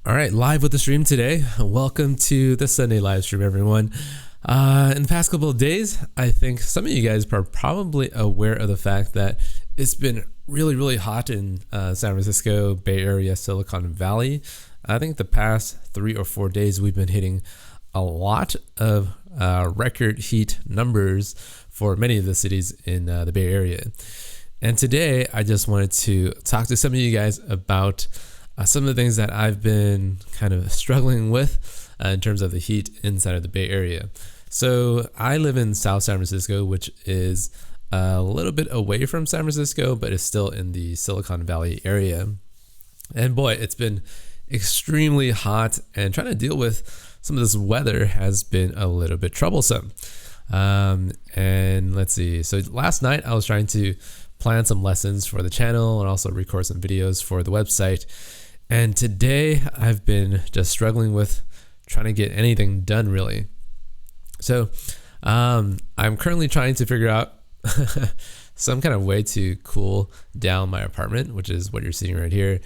All right, live with the stream today. Welcome to the Sunday live stream, everyone. In the past couple of days, I think some of you guys are probably aware of the fact that it's been really hot in San Francisco, Bay Area, Silicon Valley. I think the past 3 or 4 days, we've been hitting a lot of record heat numbers for many of the cities in the Bay Area. And today, I just wanted to talk to some of you guys about some of the things that I've been kind of struggling with in terms of the heat inside of the Bay Area. So I live in South San Francisco, which is a little bit away from San Francisco, but is still in the Silicon Valley area. And boy, it's been extremely hot, and trying to deal with some of this weather has been a little bit troublesome. And let's see. So last night I was trying to plan some lessons for the channel and also record some videos for the website. And today I've been just struggling with trying to get anything done, really. So I'm currently trying to figure out some kind of way to cool down my apartment, which is what you're seeing right here.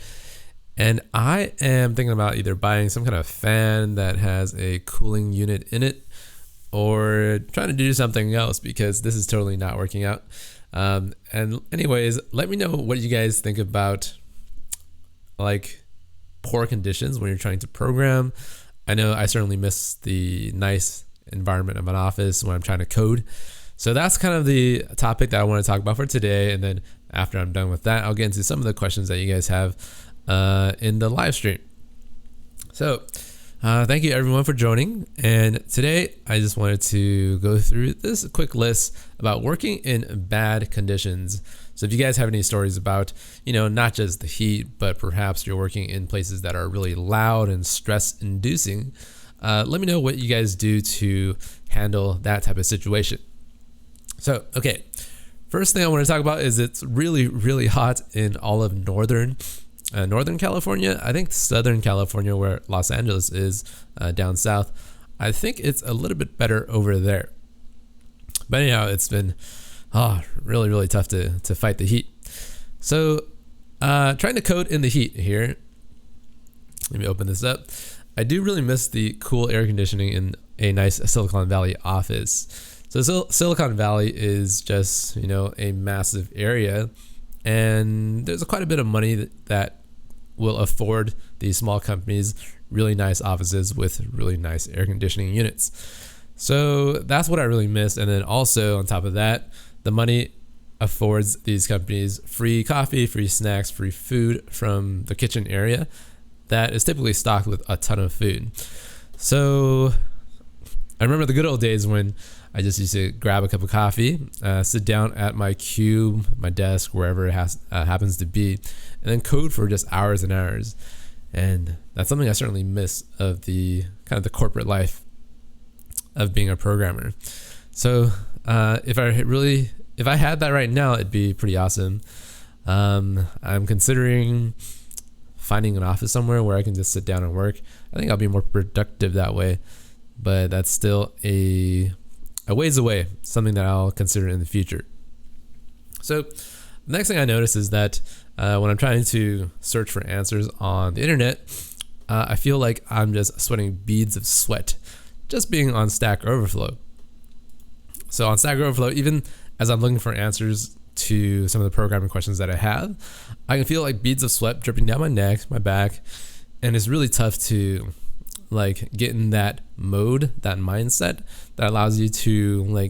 And I am thinking about either buying some kind of fan that has a cooling unit in it, or trying to do something else, because this is totally not working out. And anyways, let me know what you guys think about like poor conditions when you're trying to program. I know I certainly miss the nice environment of an office when I'm trying to code. So that's kind of the topic that I want to talk about for today. And then after I'm done with that, I'll get into some of the questions that you guys have in the live stream. So thank you everyone for joining. And today I just wanted to go through this quick list about working in bad conditions. So if you guys have any stories about, not just the heat, but perhaps you're working in places that are really loud and stress inducing, let me know what you guys do to handle that type of situation. So, okay. First thing I want to talk about is it's really hot in all of Northern California. I think Southern California, where Los Angeles is down south, I think it's a little bit better over there. But anyhow, it's been really tough to fight the heat. So trying to code in the heat here. Let me open this up. I do really miss the cool air conditioning in a nice Silicon Valley office. So Silicon Valley is just, a massive area, and there's quite a bit of money that will afford these small companies really nice offices with really nice air conditioning units. So that's what I really miss. And then also on top of that, the money affords these companies free coffee, free snacks, free food from the kitchen area that is typically stocked with a ton of food. So I remember the good old days when I just used to grab a cup of coffee, sit down at my cube, my desk, wherever it happens to be, and then code for just hours and hours. And that's something I certainly miss of the kind of the corporate life of being a programmer. So if I had that right now, it'd be pretty awesome. I'm considering finding an office somewhere where I can just sit down and work. I think I'll be more productive that way, but that's still a ways away, something that I'll consider in the future. So the next thing I notice is that when I'm trying to search for answers on the internet, I feel like I'm just sweating beads of sweat just being on Stack Overflow. So on Stack Overflow, even as I'm looking for answers to some of the programming questions that I have, I can feel like beads of sweat dripping down my neck, my back, and it's really tough to get in that mode, that mindset that allows you to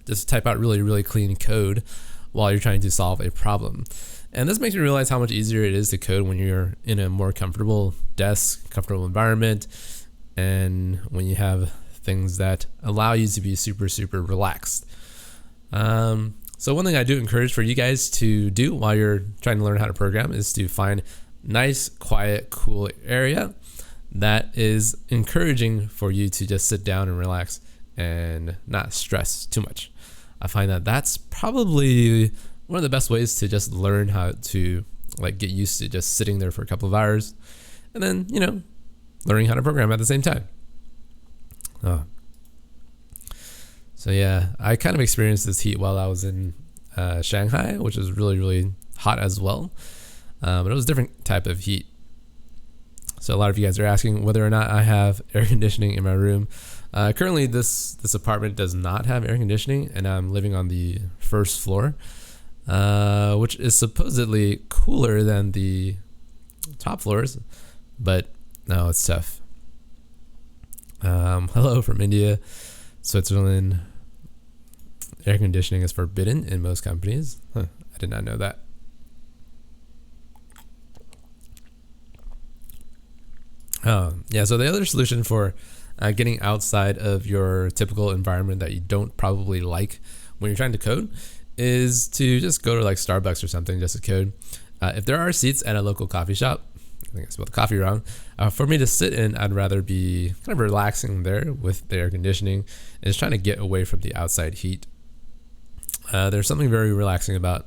just type out really clean code while you're trying to solve a problem. And this makes me realize how much easier it is to code when you're in a more comfortable desk, comfortable environment, and when you have things that allow you to be super relaxed. So one thing I do encourage for you guys to do while you're trying to learn how to program is to find nice, quiet, cool area that is encouraging for you to just sit down and relax and not stress too much. I find that that's probably one of the best ways to just learn how to get used to just sitting there for a couple of hours and then, learning how to program at the same time. So yeah, I kind of experienced this heat while I was in Shanghai, which was really hot as well. But it was a different type of heat. So a lot of you guys are asking whether or not I have air conditioning in my room. Currently, this apartment does not have air conditioning, and I'm living on the first floor, which is supposedly cooler than the top floors, but no, it's tough. Hello from India. Switzerland. Air conditioning is forbidden in most companies. I did not know that. Yeah, so the other solution for getting outside of your typical environment that you don't probably like when you're trying to code is to just go to like Starbucks or something just to code. If there are seats at a local coffee shop, I think I spelled coffee wrong, for me to sit in, I'd rather be kind of relaxing there with the air conditioning and just trying to get away from the outside heat. There's something very relaxing about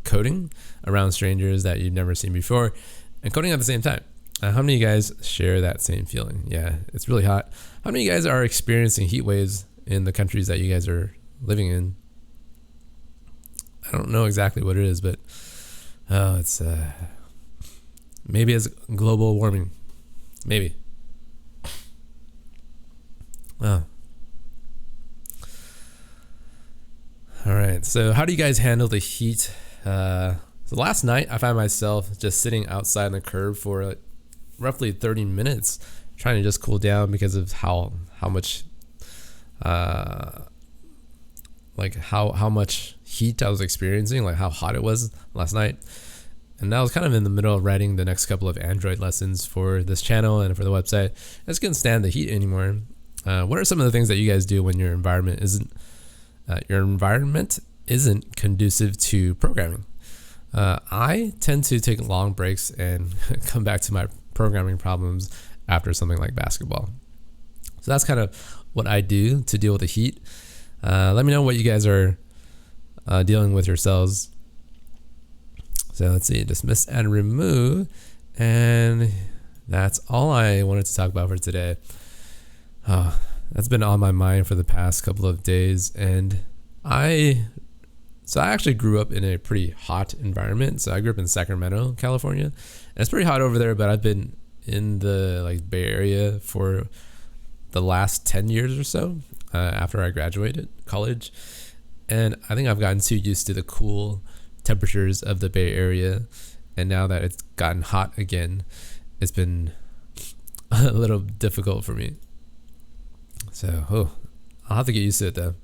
coding around strangers that you've never seen before and coding at the same time. How many of you guys share that same feeling? Yeah, it's really hot. How many of you guys are experiencing heat waves in the countries that you guys are living in? I don't know exactly what it is, but it's maybe it's global warming. Maybe. Oh. All right. So how do you guys handle the heat? So last night I found myself just sitting outside on the curb for roughly 30 minutes trying to just cool down because of how much how much heat I was experiencing, like how hot it was last night. And I was kind of in the middle of writing the next couple of Android lessons for this channel and for the website. I just couldn't stand the heat anymore. What are some of the things that you guys do when your environment isn't conducive to programming? I tend to take long breaks and come back to my programming problems after something like basketball. So that's kind of what I do to deal with the heat. Let me know what you guys are dealing with yourselves. So let's see, dismiss and remove. And that's all I wanted to talk about for today. That's been on my mind for the past couple of days. And I actually grew up in a pretty hot environment. So I grew up in Sacramento, California. And it's pretty hot over there, but I've been in the Bay Area for the last 10 years or so after I graduated college. And I think I've gotten too used to the cool temperatures of the Bay Area. And now that it's gotten hot again, it's been a little difficult for me. So, I'll have to get used to it though.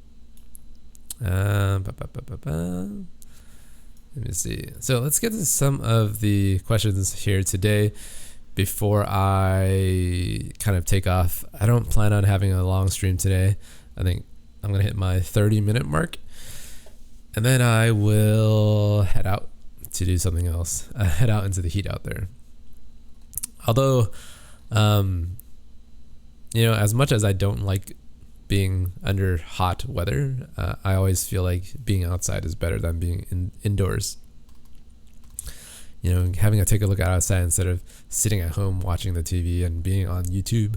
Let me see. So let's get to some of the questions here today before I kind of take off. I don't plan on having a long stream today. I think I'm going to hit my 30-minute mark. And then I will head out to do something else. Head out into the heat out there. Although, as much as I don't like being under hot weather, I always feel like being outside is better than being indoors. Having to take a look outside instead of sitting at home watching the TV and being on YouTube,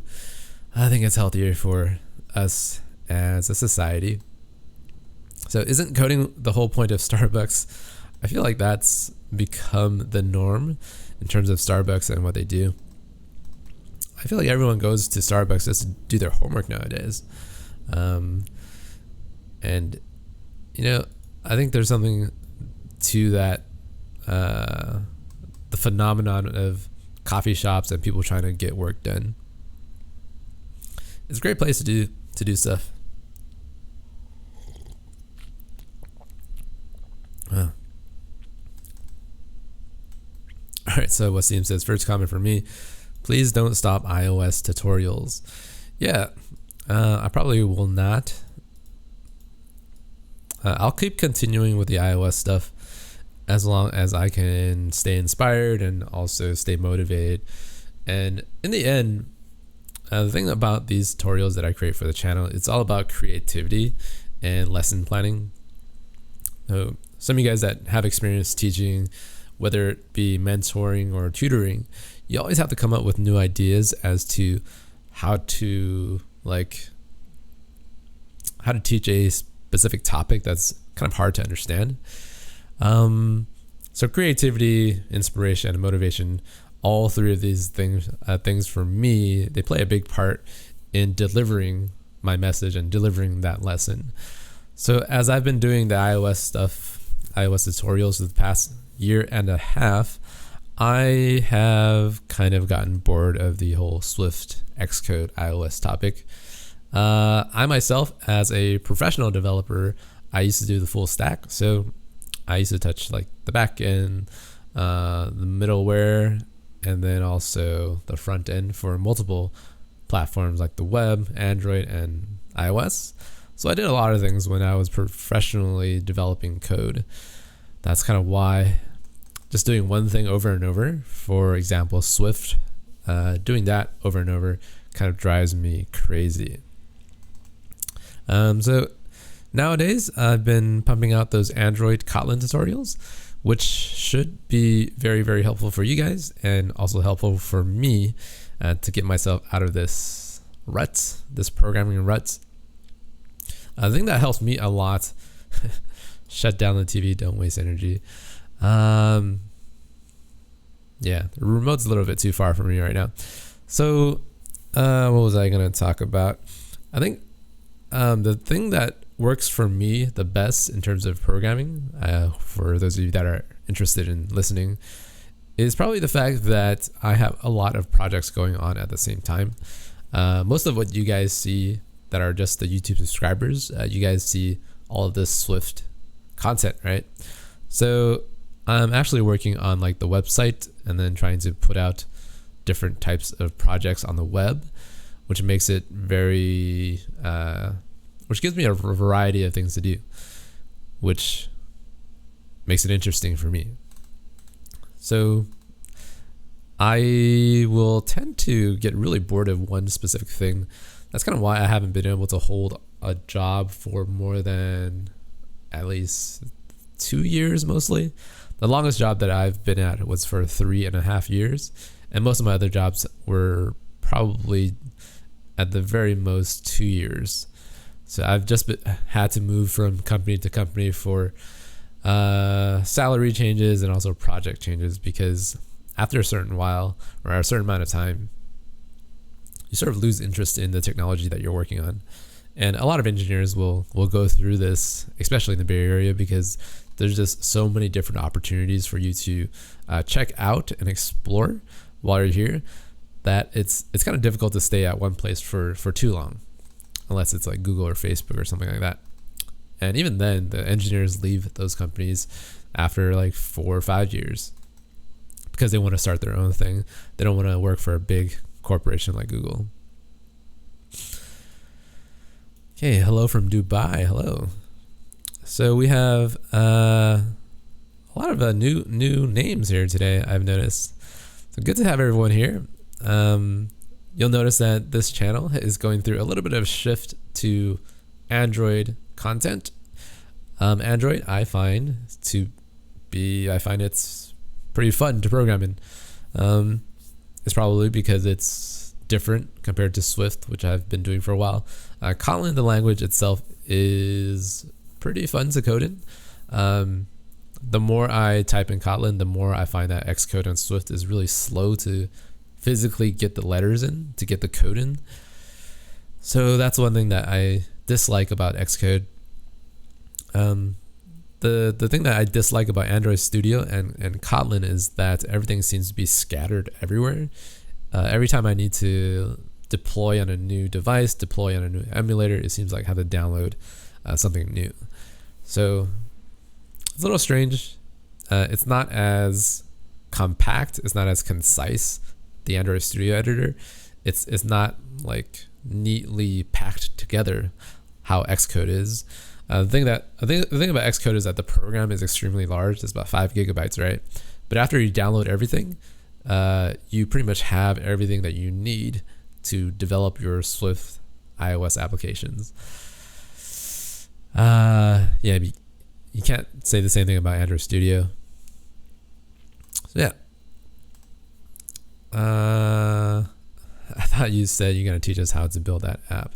I think it's healthier for us as a society. So isn't coding the whole point of Starbucks? I feel like that's become the norm in terms of Starbucks and what they do. I feel like everyone goes to Starbucks just to do their homework nowadays. I think there's something to that, the phenomenon of coffee shops and people trying to get work done. It's a great place to do stuff. All right, so Wasim says, first comment for me, please don't stop iOS tutorials. Yeah, I probably will not. I'll keep continuing with the iOS stuff as long as I can stay inspired and also stay motivated. And in the end, the thing about these tutorials that I create for the channel, it's all about creativity and lesson planning. So some of you guys that have experience teaching, whether it be mentoring or tutoring, you always have to come up with new ideas as to how to teach a specific topic that's kind of hard to understand. So creativity, inspiration, and motivation all three of these things for me, they play a big part in delivering my message and delivering that lesson. So as I've been doing the iOS tutorials for the past year and a half, I have kind of gotten bored of the whole Swift Xcode iOS topic. I myself, as a professional developer, I used to do the full stack. So I used to touch like the back end, the middleware, and then also the front end for multiple platforms like the web, Android, and iOS. So I did a lot of things when I was professionally developing code. That's kind of why just doing one thing over and over, for example, Swift, doing that over and over kind of drives me crazy. So nowadays I've been pumping out those Android Kotlin tutorials, which should be very, very helpful for you guys and also helpful for me to get myself out of this rut, this programming rut. The thing that helps me a lot, shut down the TV, don't waste energy. Yeah, the remote's a little bit too far from me right now. So what was I going to talk about? I think the thing that works for me the best in terms of programming, for those of you that are interested in listening, is probably the fact that I have a lot of projects going on at the same time. Most of what you guys see that are just the YouTube subscribers, you guys see all of this Swift content, right? So I'm actually working on like the website and then trying to put out different types of projects on the web, which makes it very, which gives me a variety of things to do, which makes it interesting for me. So I will tend to get really bored of one specific thing. That's kind of why I haven't been able to hold a job for more than at least 2 years mostly. The longest job that I've been at was for 3.5 years, and most of my other jobs were probably at the very most 2 years. So I've just had to move from company to company for salary changes and also project changes, because after a certain while or a certain amount of time, you sort of lose interest in the technology that you're working on. And a lot of engineers will go through this, especially in the Bay Area, because there's just so many different opportunities for you to check out and explore while you're here, that it's kind of difficult to stay at one place for too long, unless it's like Google or Facebook or something like that. And even then, the engineers leave those companies after like 4 or 5 years because they want to start their own thing. They don't want to work for a big corporation like Google. Okay, hello from Dubai. Hello. So we have a lot of new names here today, I've noticed. So good to have everyone here. You'll notice that this channel is going through a little bit of a shift to Android content. Android, I find it's pretty fun to program in. It's probably because it's different compared to Swift, which I've been doing for a while. Kotlin, the language itself, is pretty fun to code in. The more I type in Kotlin, the more I find that Xcode and Swift is really slow to physically get the letters in, to get the code in. So that's one thing that I dislike about Xcode. The thing that I dislike about Android Studio and Kotlin is that everything seems to be scattered everywhere. Every time I need to deploy on a new device, deploy on a new emulator, it seems like I have to download something new. So it's a little strange. It's not as compact. It's not as concise. The Android Studio editor, it's not like neatly packed together how Xcode is. The thing about Xcode is that the program is extremely large. It's about 5 gigabytes, right? But after you download everything, you pretty much have everything that you need to develop your Swift iOS applications. You can't say the same thing about Android Studio. So yeah. I thought you said you're going to teach us how to build that app.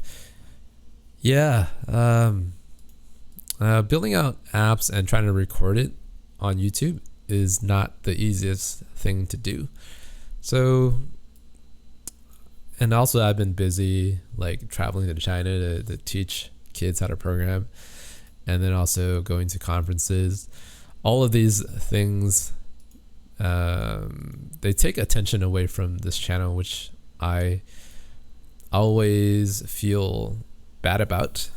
Yeah. Building out apps and trying to record it on YouTube is not the easiest thing to do. So, and also I've been busy like traveling to China to teach kids how to program, and then also going to conferences. All of these things, they take attention away from this channel, which I always feel bad about,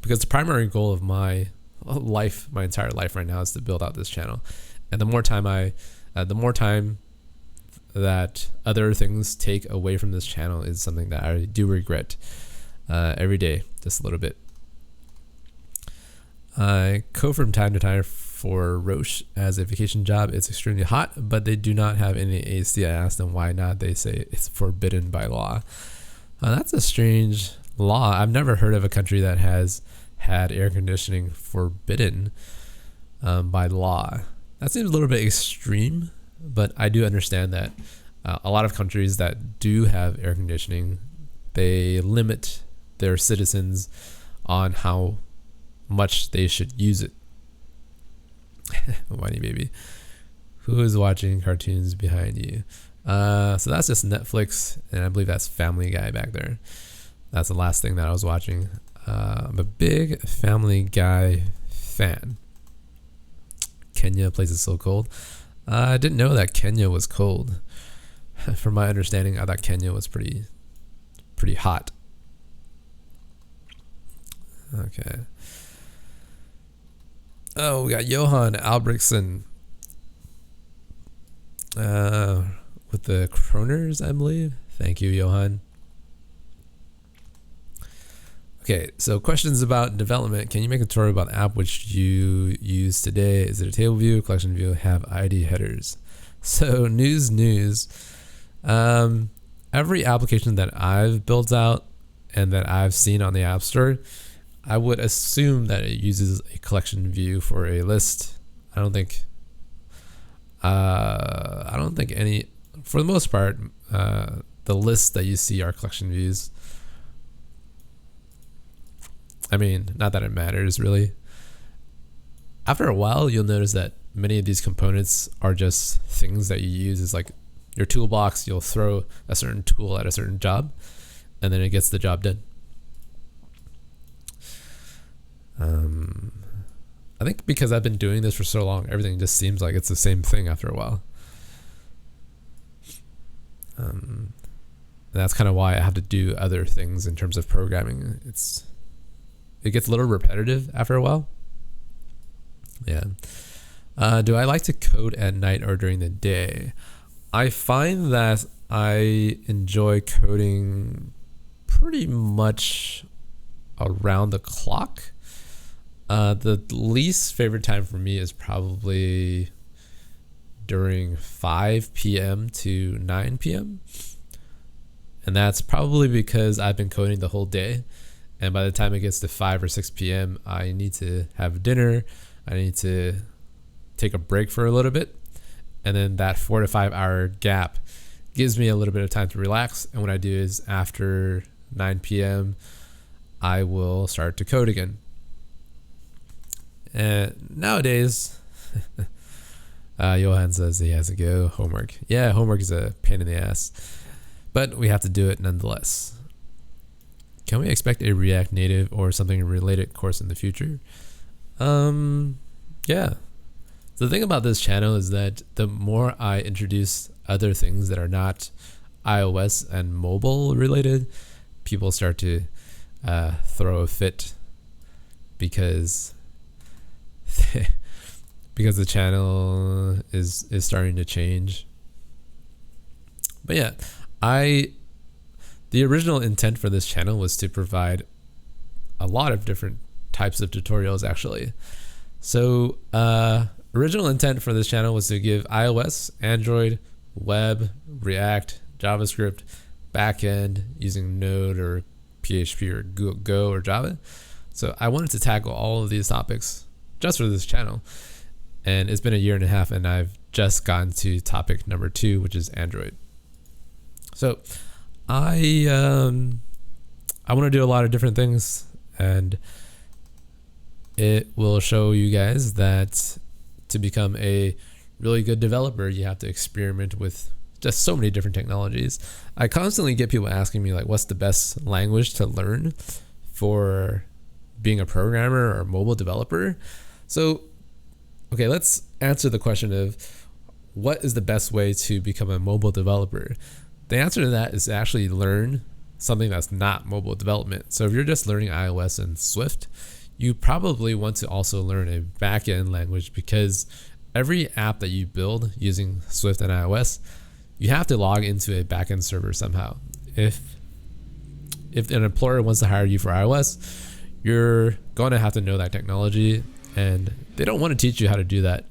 because the primary goal of my life, my entire life right now, is to build out this channel. And the more time that other things take away from this channel is something that I do regret every day, just a little bit. I code from time to time for Roche as a vacation job. It's extremely hot, but they do not have any AC. I asked them why not. They say it's forbidden by law. That's a strange law. I've never heard of a country that has had air conditioning forbidden by law. That seems a little bit extreme, but I do understand that a lot of countries that do have air conditioning, they limit their citizens on how much they should use it. Whiny baby. Who is watching cartoons behind you? So that's just Netflix, and I believe that's Family Guy back there. That's the last thing that I was watching. I'm a big Family Guy fan. Kenya place is so cold. I didn't know that Kenya was cold. From my understanding, I thought Kenya was pretty hot. Okay. Oh, we got Johan Albrechtsen with the Kroners, I believe. Thank you, Johan. Okay, so questions about development. Can you make a tutorial about the app which you use today? Is it a table view, collection view, have ID headers? So news. Every application that I've built out and that I've seen on the App Store, I would assume that it uses a collection view for a list. I don't think any, for the most part, the lists that you see are collection views. I mean, not that it matters really. After a while, you'll notice that many of these components are just things that you use as like your toolbox. You'll throw a certain tool at a certain job, and then it gets the job done. I think because I've been doing this for so long, everything just seems like it's the same thing after a while. And that's kind of why I have to do other things in terms of programming. It gets a little repetitive after a while. Yeah. Do I like to code at night or during the day? I find that I enjoy coding pretty much around the clock. The least favorite time for me is probably during 5 p.m. to 9 p.m. And that's probably because I've been coding the whole day. And by the time it gets to 5 or 6 p.m., I need to have dinner. I need to take a break for a little bit. And then that 4 to 5 hour gap gives me a little bit of time to relax. And what I do is after 9 p.m., I will start to code again. And nowadays, Johan says he has to go homework. Yeah, homework is a pain in the ass, but we have to do it nonetheless. Can we expect a React Native or something related course in the future? Yeah. The thing about this channel is that the more I introduce other things that are not iOS and mobile related, people start to throw a fit because the channel is starting to change. But yeah, the original intent for this channel was to provide a lot of different types of tutorials actually. So original intent for this channel was to give iOS, Android, web, React, JavaScript, backend using Node or PHP or Go or Java. So I wanted to tackle all of these topics just for this channel. And it's been a year and a half and I've just gotten to topic number 2, which is Android. So I want to do a lot of different things, and it will show you guys that to become a really good developer, you have to experiment with just so many different technologies. I constantly get people asking me like, what's the best language to learn for being a programmer or a mobile developer? So, okay, let's answer the question of what is the best way to become a mobile developer? The answer to that is to actually learn something that's not mobile development. So if you're just learning iOS and Swift, you probably want to also learn a backend language, because every app that you build using Swift and iOS, you have to log into a backend server somehow. If an employer wants to hire you for iOS, you're going to have to know that technology, and they don't want to teach you how to do that.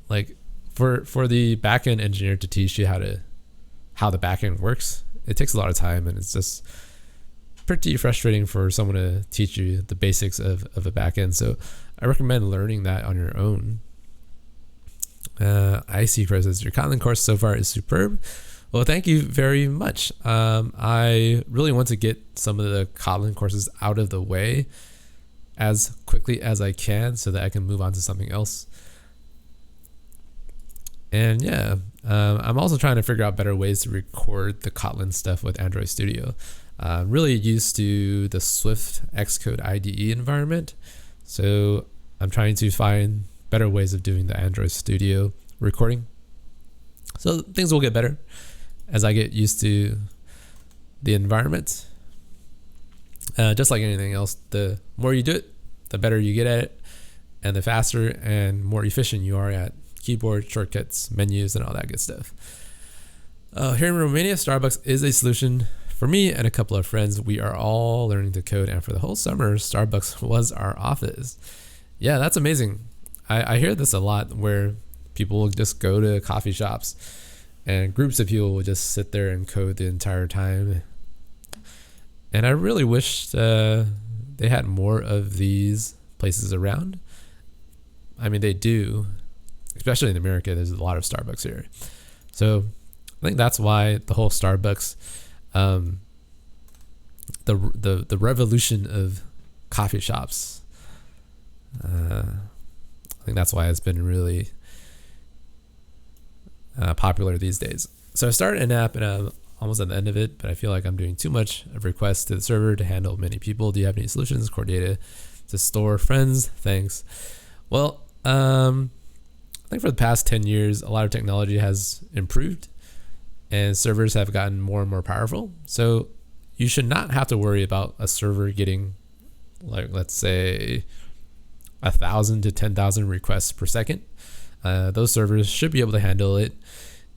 Like for the backend engineer to teach you how the backend works, it takes a lot of time, and it's just pretty frustrating for someone to teach you the basics of a backend. So I recommend learning that on your own. IC Crow says, your Kotlin course so far is superb. Well, thank you very much. I really want to get some of the Kotlin courses out of the way as quickly as I can so that I can move on to something else. And yeah, I'm also trying to figure out better ways to record the Kotlin stuff with Android Studio. I'm really used to the Swift Xcode IDE environment, so I'm trying to find better ways of doing the Android Studio recording. So things will get better as I get used to the environment. Just like anything else, the more you do it, the better you get at it, and the faster and more efficient you are at keyboard shortcuts, menus, and all that good stuff. Here in Romania, Starbucks is a solution for me and a couple of friends. We are all learning to code, and for the whole summer, Starbucks was our office. Yeah, that's amazing. I hear this a lot, where people will just go to coffee shops and groups of people will just sit there and code the entire time. And I really wish they had more of these places around. I mean, they do, especially in America. There's a lot of Starbucks here. So I think that's why the whole Starbucks, the revolution of coffee shops, I think that's why it's been really popular these days. So I started an app and I'm almost at the end of it, but I feel like I'm doing too much of requests to the server to handle many people. Do you have any solutions? Core data to store friends? Thanks. Well, I think for the past 10 years, a lot of technology has improved and servers have gotten more and more powerful. So you should not have to worry about a server getting, like, let's say 1,000 to 10,000 requests per second. Those servers should be able to handle it.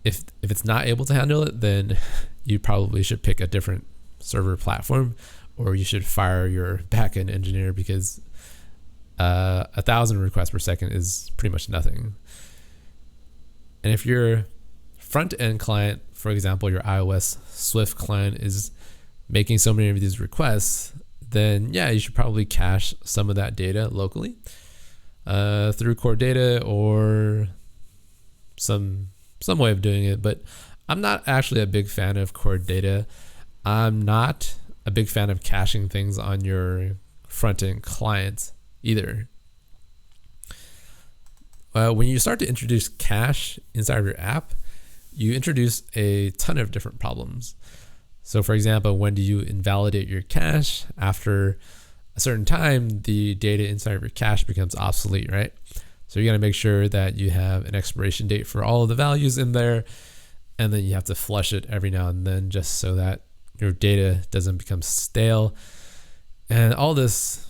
If it's not able to handle it, then you probably should pick a different server platform, or you should fire your backend engineer, because 1,000 requests per second is pretty much nothing. And if your front end client, for example, your iOS Swift client, is making so many of these requests, then yeah, you should probably cache some of that data locally through core data or some way of doing it. But I'm not actually a big fan of core data. I'm not a big fan of caching things on your front end client either. When you start to introduce cache inside of your app, you introduce a ton of different problems. So for example, when do you invalidate your cache? After a certain time, the data inside of your cache becomes obsolete, right? So you got to make sure that you have an expiration date for all of the values in there, and then you have to flush it every now and then just so that your data doesn't become stale. And all these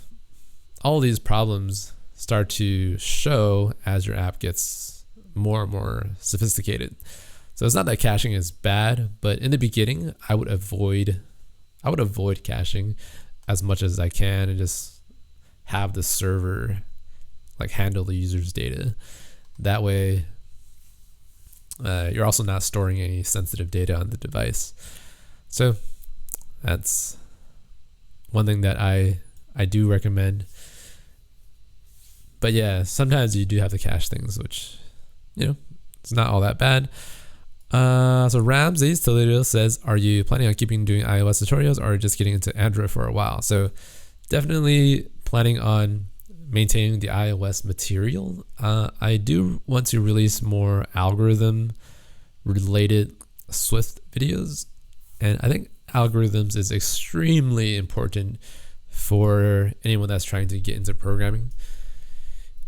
problems start to show as your app gets more and more sophisticated. So it's not that caching is bad, but in the beginning, I would avoid caching as much as I can and just have the server like handle the user's data. That way, you're also not storing any sensitive data on the device. So that's one thing that I do recommend. But yeah, sometimes you do have to cache things, which, it's not all that bad. So Ramses Toledo says, are you planning on doing iOS tutorials, or just getting into Android for a while? So definitely planning on maintaining the iOS material. I do want to release more algorithm related Swift videos. And I think algorithms is extremely important for anyone that's trying to get into programming.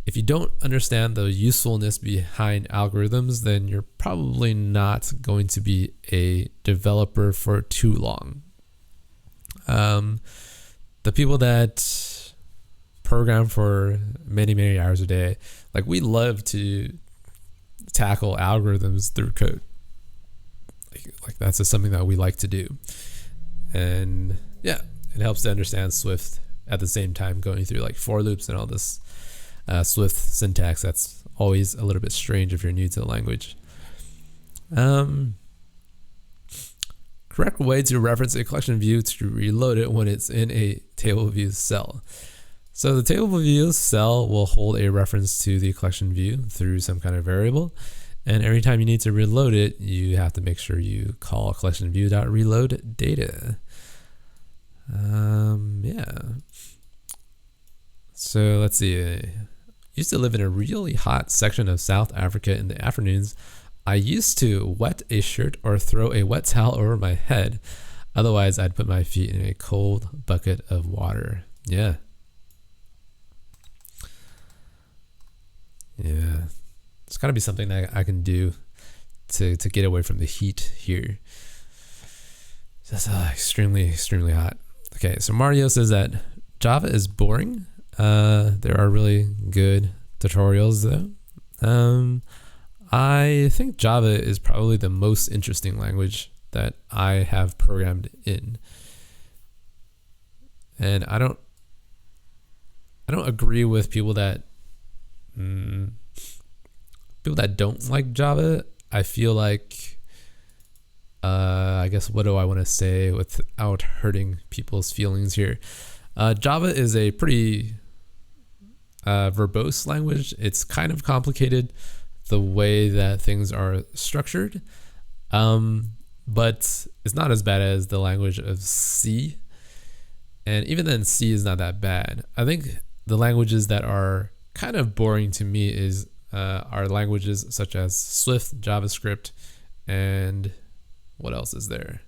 If you don't understand the usefulness behind algorithms, then you're probably not going to be a developer for too long. The people that program for many, many hours a day, like, we love to tackle algorithms through code. Like that's just something that we like to do. And yeah, it helps to understand Swift at the same time going through like for loops and all this Swift syntax that's always a little bit strange if you're new to the language. Correct way to reference a collection view to reload it when it's in a table view cell. So the table view cell will hold a reference to the collection view through some kind of variable. And every time you need to reload it, you have to make sure you call collection view.reload data. Yeah. So let's see. I used to live in a really hot section of South Africa in the afternoons. I used to wet a shirt or throw a wet towel over my head. Otherwise, I'd put my feet in a cold bucket of water. Yeah. Yeah. It's got to be something that I can do to get away from the heat here. It's extremely, extremely hot. Okay, so Mario says that Java is boring. There are really good tutorials though. I think Java is probably the most interesting language that I have programmed in. And I don't agree with people that don't like Java. I feel like, I guess, what do I want to say without hurting people's feelings here? Java is a pretty verbose language. It's kind of complicated the way that things are structured, but it's not as bad as the language of C. And even then, C is not that bad. I think the languages that are kind of boring to me are languages such as Swift, JavaScript, and what else is there?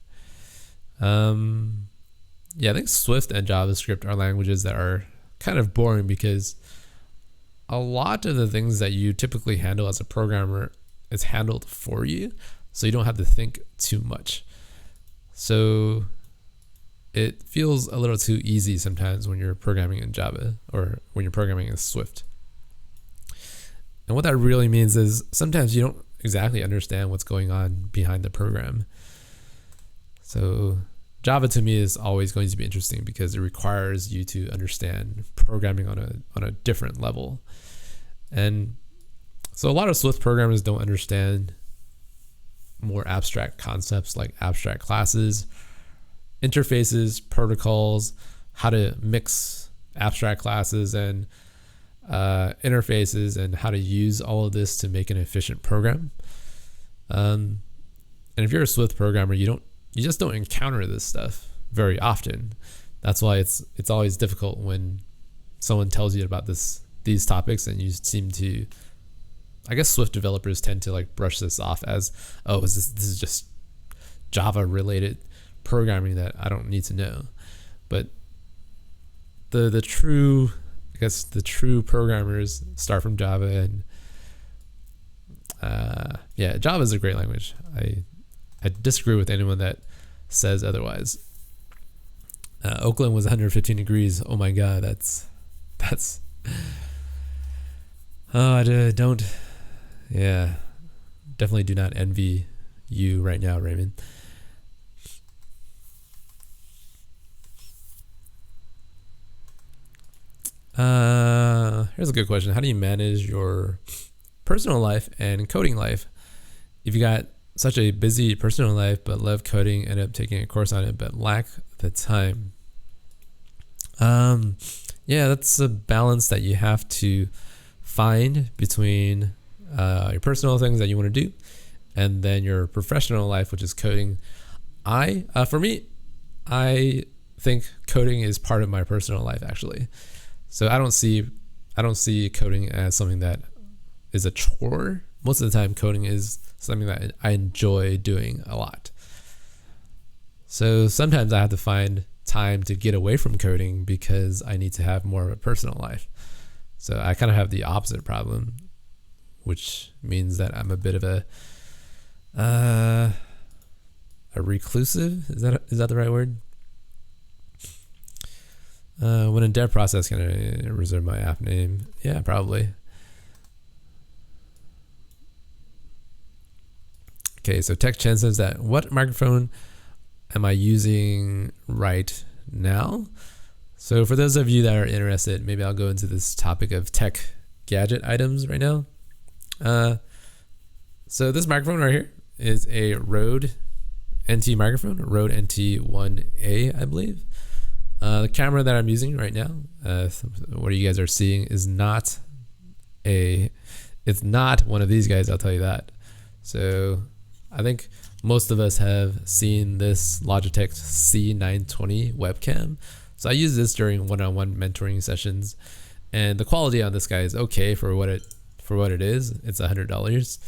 Yeah, I think Swift and JavaScript are languages that are kind of boring because a lot of the things that you typically handle as a programmer is handled for you, so you don't have to think too much. So it feels a little too easy sometimes when you're programming in Java or when you're programming in Swift. And what that really means is sometimes you don't exactly understand what's going on behind the program. So Java to me is always going to be interesting because it requires you to understand programming on a different level. And so a lot of Swift programmers don't understand more abstract concepts like abstract classes, interfaces, protocols, how to mix abstract classes and interfaces, and how to use all of this to make an efficient program. And if you're a Swift programmer, you just don't encounter this stuff very often. That's why it's always difficult when someone tells you about these topics and you seem to, I guess Swift developers tend to like brush this off as, oh, this is just Java related programming that I don't need to know. But the true programmers start from Java, and yeah, Java is a great language. I disagree with anyone that says otherwise. Oakland was 115 degrees. Oh my God, that's oh, I don't, yeah, definitely do not envy you right now, Raymond. Here's a good question. How do you manage your personal life and coding life? If you got such a busy personal life but love coding, end up taking a course on it but lack the time. Yeah, that's a balance that you have to find between your personal things that you want to do and then your professional life, which is coding. For me, I think coding is part of my personal life actually. So I don't see coding as something that is a chore. Most of the time coding is something that I enjoy doing a lot. So sometimes I have to find time to get away from coding because I need to have more of a personal life. So I kind of have the opposite problem, which means that I'm a bit of a reclusive. Is that the right word? When in dev process, can I reserve my app name? Yeah, probably. Okay, so TechChen says that what microphone am I using right now? So for those of you that are interested, maybe I'll go into this topic of tech gadget items right now. So this microphone right here is a Rode NT microphone, Rode NT1A, I believe. The camera that I'm using right now, what you guys are seeing is it's not one of these guys, I'll tell you that. So I think most of us have seen this Logitech C920 webcam. So I use this during one-on-one mentoring sessions, and the quality on this guy is okay for what it is. It's $100,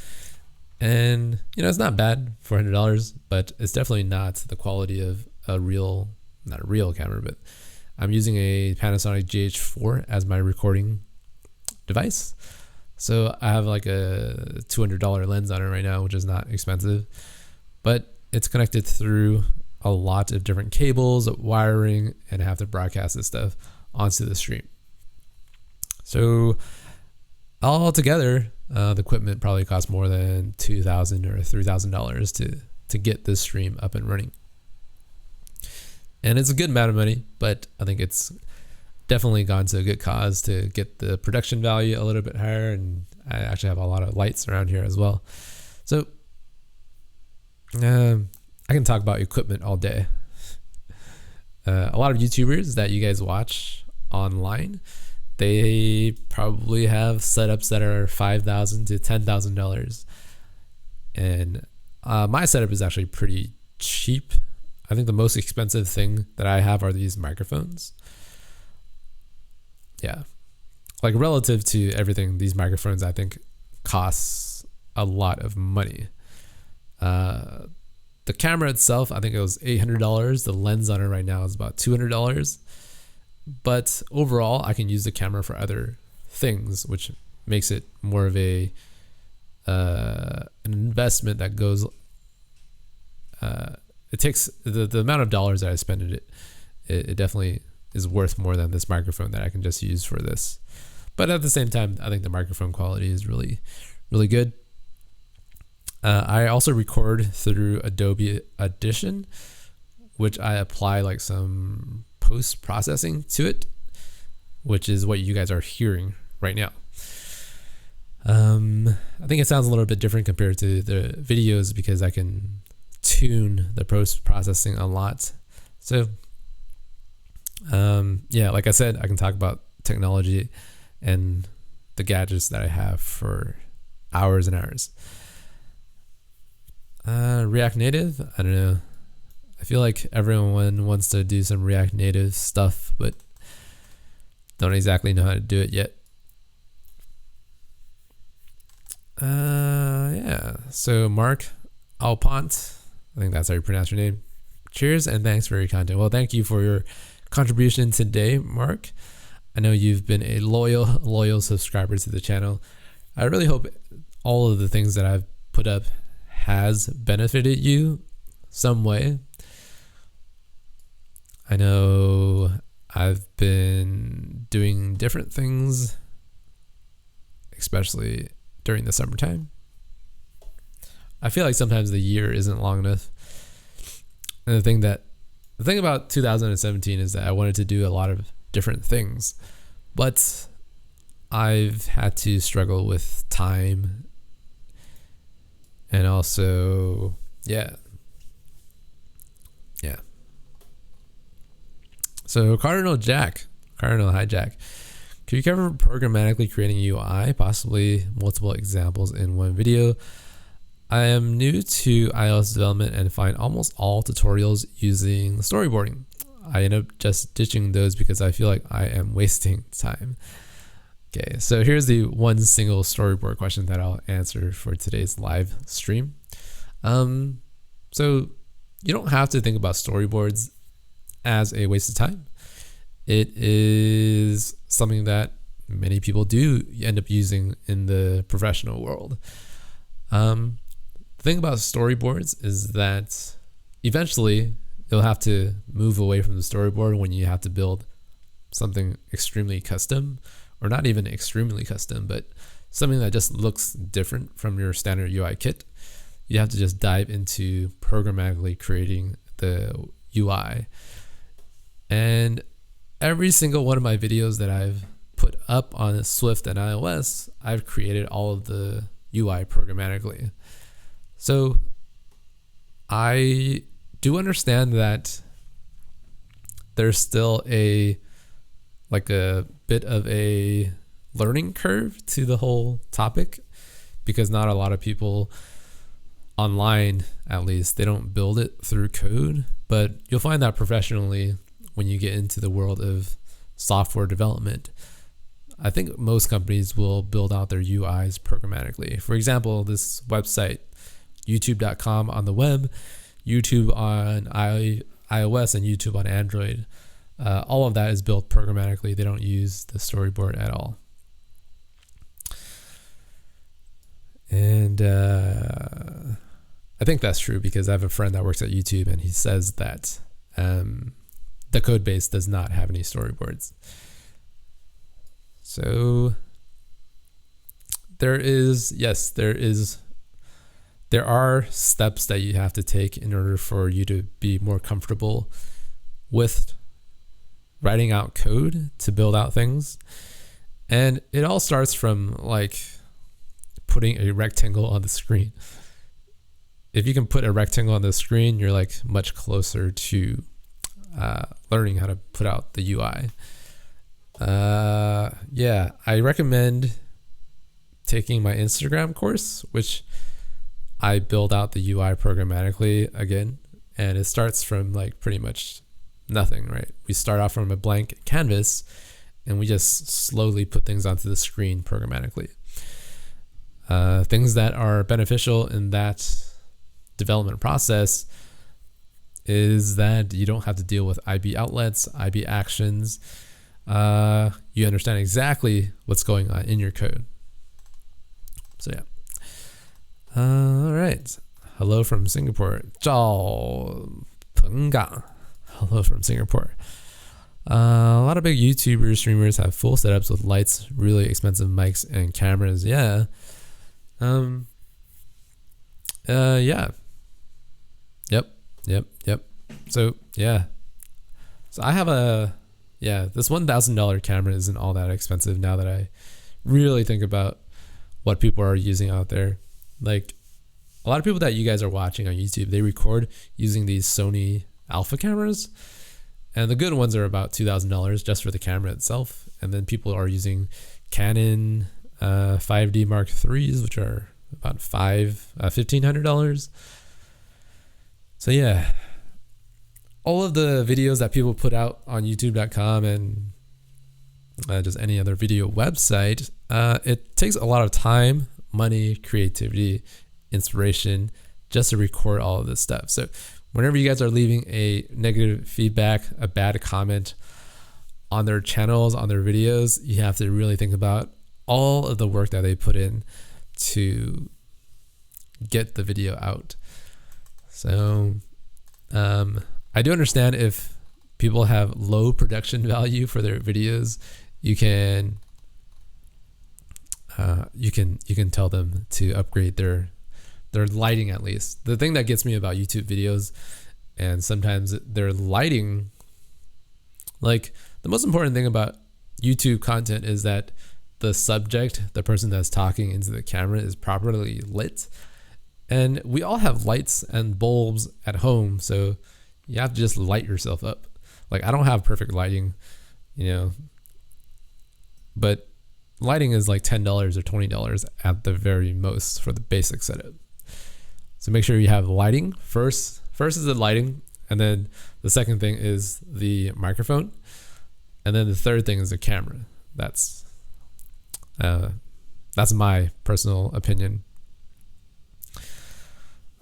and it's not bad for $100, but it's definitely not the quality of not a real camera, but I'm using a Panasonic GH4 as my recording device. So I have like a $200 lens on it right now, which is not expensive, but it's connected through a lot of different cables, wiring, and I have to broadcast this stuff onto the stream. So all together, the equipment probably costs more than $2,000 or $3,000 to get this stream up and running. And it's a good amount of money, but I think it's definitely gone to a good cause to get the production value a little bit higher. And I actually have a lot of lights around here as well. So I can talk about equipment all day. A lot of YouTubers that you guys watch online, they probably have setups that are $5,000 to $10,000. And my setup is actually pretty cheap. I think the most expensive thing that I have are these microphones. Yeah. Like relative to everything, these microphones I think costs a lot of money. The camera itself, I think it was $800. The lens on it right now is about $200. But overall, I can use the camera for other things, which makes it more of an investment that goes. It takes the amount of dollars that I spend in it definitely is worth more than this microphone that I can just use for this. But at the same time, I think the microphone quality is really, really good. I also record through Adobe Audition, which I apply like some post-processing to it, which is what you guys are hearing right now. I think it sounds a little bit different compared to the videos because I can tune the post-processing a lot. So yeah, like I said, I can talk about technology and the gadgets that I have for hours and hours. React Native, I don't know. I feel like everyone wants to do some React Native stuff, but don't exactly know how to do it yet. Yeah, so Mark Alpont, I think that's how you pronounce your name. Cheers and thanks for your content. Well, thank you for your contribution today, Mark. I know you've been a loyal subscriber to the channel. I really hope all of the things that I've put up has benefited you some way. I know I've been doing different things, especially during the summertime. I feel like sometimes the year isn't long enough. And the thing about 2017 is that I wanted to do a lot of different things, but I've had to struggle with time and also, yeah. So Cardinal Hi Jack. Could you cover programmatically creating UI, possibly multiple examples in one video? I am new to iOS development and find almost all tutorials using storyboarding. I end up just ditching those because I feel like I am wasting time. Okay, so here's the one single storyboard question that I'll answer for today's live stream. So you don't have to think about storyboards as a waste of time. It is something that many people do end up using in the professional world. The thing about storyboards is that eventually you'll have to move away from the storyboard when you have to build something extremely custom, or not even extremely custom, but something that just looks different from your standard UI kit. You have to just dive into programmatically creating the UI. And every single one of my videos that I've put up on Swift and iOS, I've created all of the UI programmatically. So I do understand that there's still a bit of a learning curve to the whole topic, because not a lot of people online, at least, they don't build it through code. But you'll find that professionally when you get into the world of software development. I think most companies will build out their UIs programmatically. For example, this website, youtube.com on the web, YouTube on iOS, and YouTube on Android. All of that is built programmatically. They don't use the storyboard at all. And I think that's true because I have a friend that works at YouTube, and he says that the code base does not have any storyboards. So there are steps that you have to take in order for you to be more comfortable with writing out code to build out things. And it all starts from like putting a rectangle on the screen. If you can put a rectangle on the screen, you're like much closer to learning how to put out the UI. I recommend taking my Instagram course, which I build out the UI programmatically again, and it starts from like pretty much nothing, right? We start off from a blank canvas and we just slowly put things onto the screen programmatically. Things that are beneficial in that development process is that you don't have to deal with IB outlets, IB actions. You understand exactly what's going on in your code. So yeah. All right. Hello from Singapore. 赵鹏港. Hello from Singapore. A lot of big YouTubers, streamers have full setups with lights, really expensive mics and cameras. Yeah. Yeah. Yep. So yeah. So I have this $1,000 camera isn't all that expensive now that I really think about what people are using out there. Like a lot of people that you guys are watching on YouTube, they record using these Sony Alpha cameras, and the good ones are about $2,000 just for the camera itself. And then people are using Canon 5D Mark IIIs, which are about $1,500. So yeah, all of the videos that people put out on youtube.com and just any other video website, it takes a lot of time, money, creativity, inspiration just to record all of this stuff. So whenever you guys are leaving a negative feedback, a bad comment on their channels, on their videos, you have to really think about all of the work that they put in to get the video out. So I do understand if people have low production value for their videos, you can tell them to upgrade their lighting at least. The thing that gets me about YouTube videos, and sometimes their lighting, like the most important thing about YouTube content is that the subject, the person that's talking into the camera, is properly lit. And we all have lights and bulbs at home, so you have to just light yourself up. Like I don't have perfect lighting, but lighting is like $10 or $20 at the very most for the basic setup. So make sure you have lighting first. First is the lighting, and then the second thing is the microphone, and then the third thing is the camera. That's That's my personal opinion.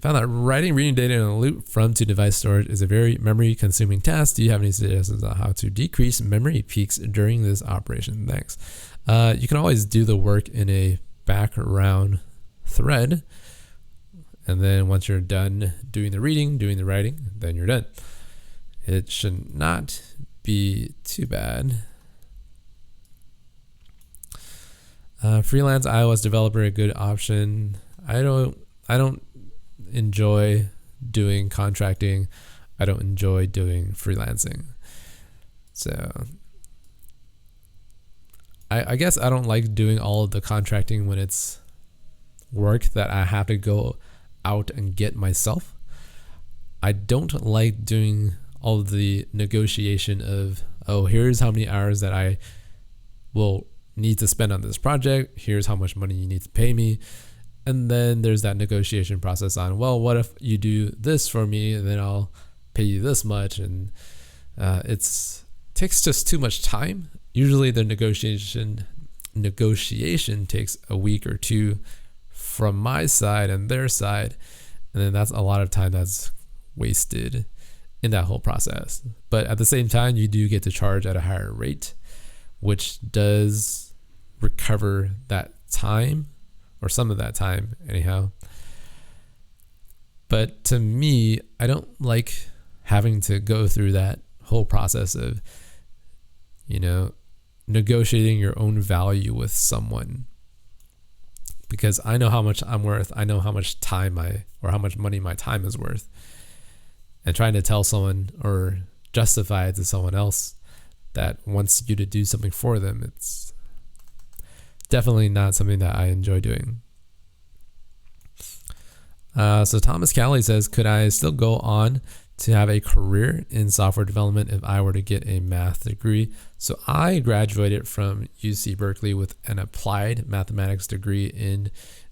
Found that writing, reading data in a loop from to device storage is a very memory consuming task. Do you have any suggestions on how to decrease memory peaks during this operation? Thanks. You can always do the work in a background thread. And then once you're done doing the reading, doing the writing, then you're done. It should not be too bad. Freelance iOS developer, a good option. I don't enjoy doing contracting. I don't enjoy doing freelancing. So I guess I don't like doing all of the contracting when it's work that I have to go out and get myself. I don't like doing all of the negotiation of, oh, here's how many hours that I will need to spend on this project. Here's how much money you need to pay me. And then there's that negotiation process on, well, what if you do this for me and then I'll pay you this much? And it takes just too much time. Usually the negotiation takes a week or two from my side and their side. And then that's a lot of time that's wasted in that whole process. But at the same time, you do get to charge at a higher rate, which does recover that time, or some of that time anyhow. But to me, I don't like having to go through that whole process of, negotiating your own value with someone. Because I know how much I'm worth. I know how much time or how much money my time is worth. And trying to tell someone or justify it to someone else that wants you to do something for them, it's definitely not something that I enjoy doing. So Thomas Calley says, could I still go on to have a career in software development if I were to get a math degree? So I graduated from UC Berkeley with an applied mathematics degree in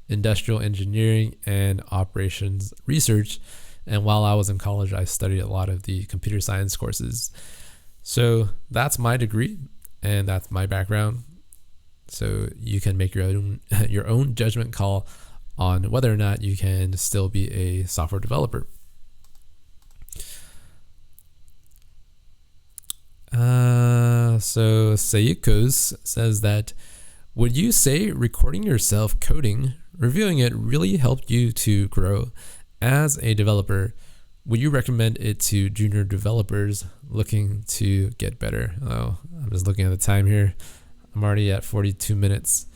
industrial engineering and operations research. And while I was in college, I studied a lot of the computer science courses. So that's my degree and that's my background. So you can make your own judgment call on whether or not you can still be a software developer. So Sayukos says that, would you say recording yourself coding, reviewing it really helped you to grow as a developer? Would you recommend it to junior developers looking to get better? Oh, I'm just looking at the time here. I'm already at 42 minutes.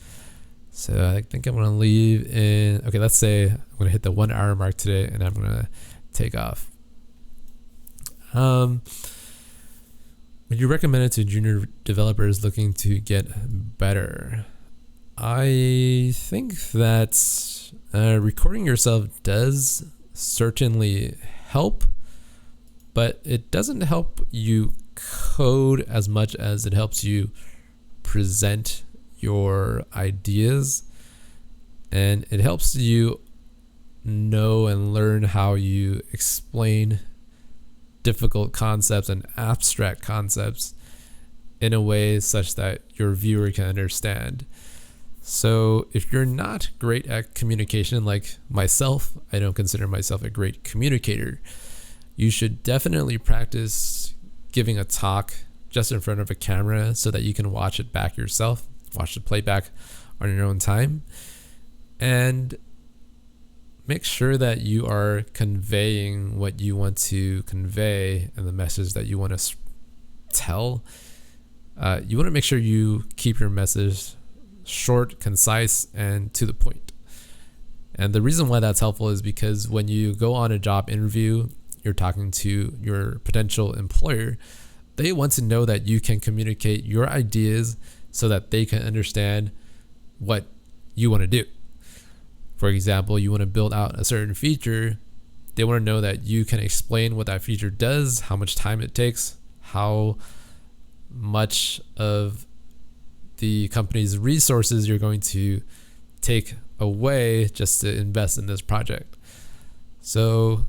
So I think I'm going to leave in, okay, let's say I'm going to hit the 1 hour mark today and I'm going to take off. Would you recommend it to junior developers looking to get better? I think that recording yourself does certainly help, but it doesn't help you code as much as it helps you present your ideas, and it helps you know and learn how you explain difficult concepts and abstract concepts in a way such that your viewer can understand. So if you're not great at communication like myself, I don't consider myself a great communicator, you should definitely practice giving a talk just in front of a camera so that you can watch it back yourself, watch the playback on your own time, and make sure that you are conveying what you want to convey and the message that you want to tell. You want to make sure you keep your message short, concise, and to the point. And the reason why that's helpful is because when you go on a job interview, you're talking to your potential employer, they want to know that you can communicate your ideas so that they can understand what you want to do. For example, you want to build out a certain feature. They want to know that you can explain what that feature does, how much time it takes, how much of the company's resources you're going to take away just to invest in this project. So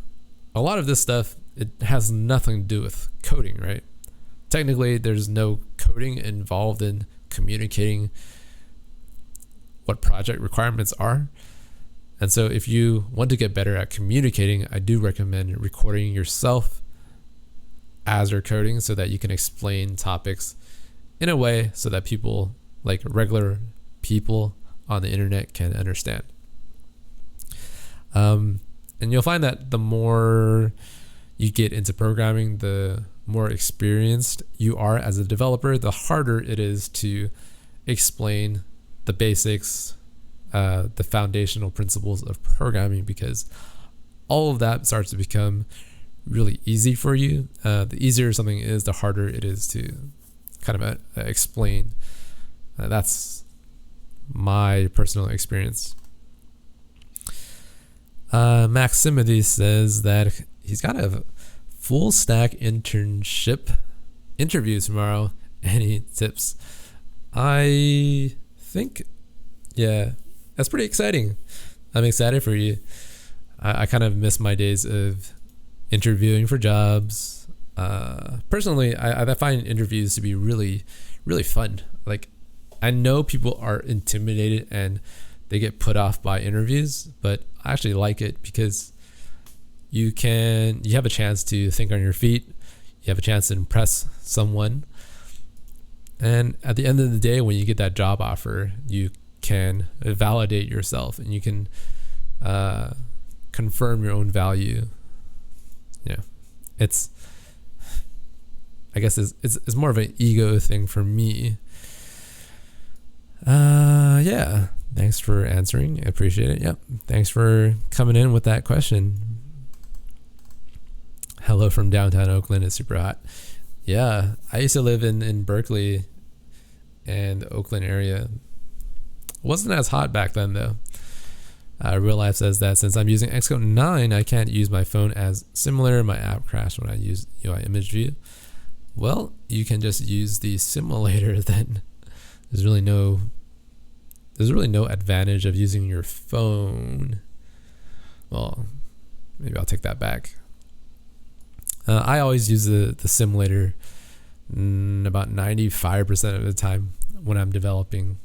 a lot of this stuff, it has nothing to do with coding, right? Technically, there's no coding involved in communicating what project requirements are. And so if you want to get better at communicating, I do recommend recording yourself as you're coding so that you can explain topics in a way so that people, like regular people on the internet, can understand. And you'll find that the more you get into programming, the more experienced you are as a developer, the harder it is to explain the basics, the foundational principles of programming, because all of that starts to become really easy for you. The easier something is, the harder it is to kind of explain. That's my personal experience. Maximity says that he's got a full stack internship interview tomorrow. Any tips? I think, yeah, that's pretty exciting. I'm excited for you. I kind of miss my days of interviewing for jobs. Personally, I find interviews to be really, really fun. Like, I know people are intimidated and they get put off by interviews, but I actually like it because you have a chance to think on your feet. You have a chance to impress someone. And at the end of the day, when you get that job offer, you can validate yourself and you can confirm your own value. Yeah, I guess it's more of an ego thing for me. Yeah, thanks for answering. I appreciate it. Yep, thanks for coming in with that question. Hello from downtown Oakland. It's super hot. Yeah, I used to live in Berkeley and the Oakland area. It wasn't as hot back then though. Real Life says that since I'm using Xcode 9, I can't use my phone as similar. My app crashed when I use UI image view. Well, you can just use the simulator then. There's really no advantage of using your phone. Well, maybe I'll take that back. I always use the simulator about 95% of the time when I'm developing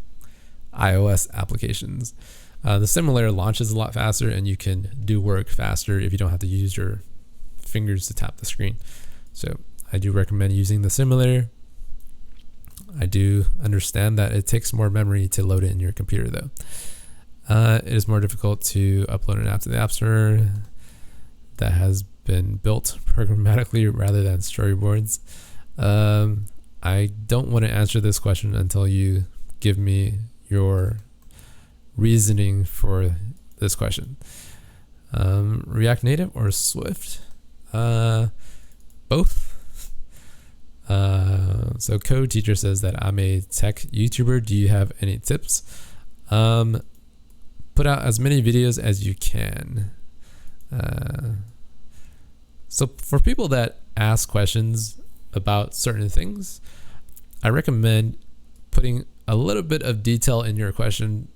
iOS applications. The simulator launches a lot faster and you can do work faster if you don't have to use your fingers to tap the screen. So I do recommend using the simulator. I do understand that it takes more memory to load it in your computer though. It is more difficult to upload an app to the App Store that has been built programmatically rather than storyboards. I don't want to answer this question until you give me your reasoning for this question. React Native or Swift? Both. So Code Teacher says that I'm a tech YouTuber. Do you have any tips? Put out as many videos as you can. So for people that ask questions about certain things, I recommend putting a little bit of detail in your question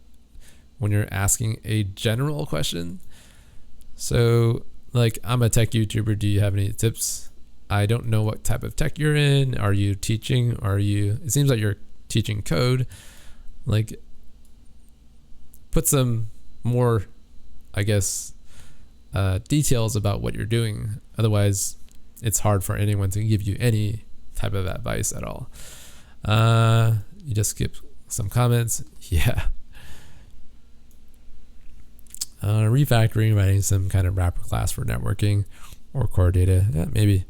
when you're asking a general question. So like, I'm a tech YouTuber. Do you have any tips? I don't know what type of tech you're in. Are you teaching? It seems like you're teaching code. Like, put some more, I guess, details about what you're doing. Otherwise, it's hard for anyone to give you any type of advice at all. You just skip some comments. Yeah. Refactoring, writing some kind of wrapper class for networking or core data. Yeah, maybe.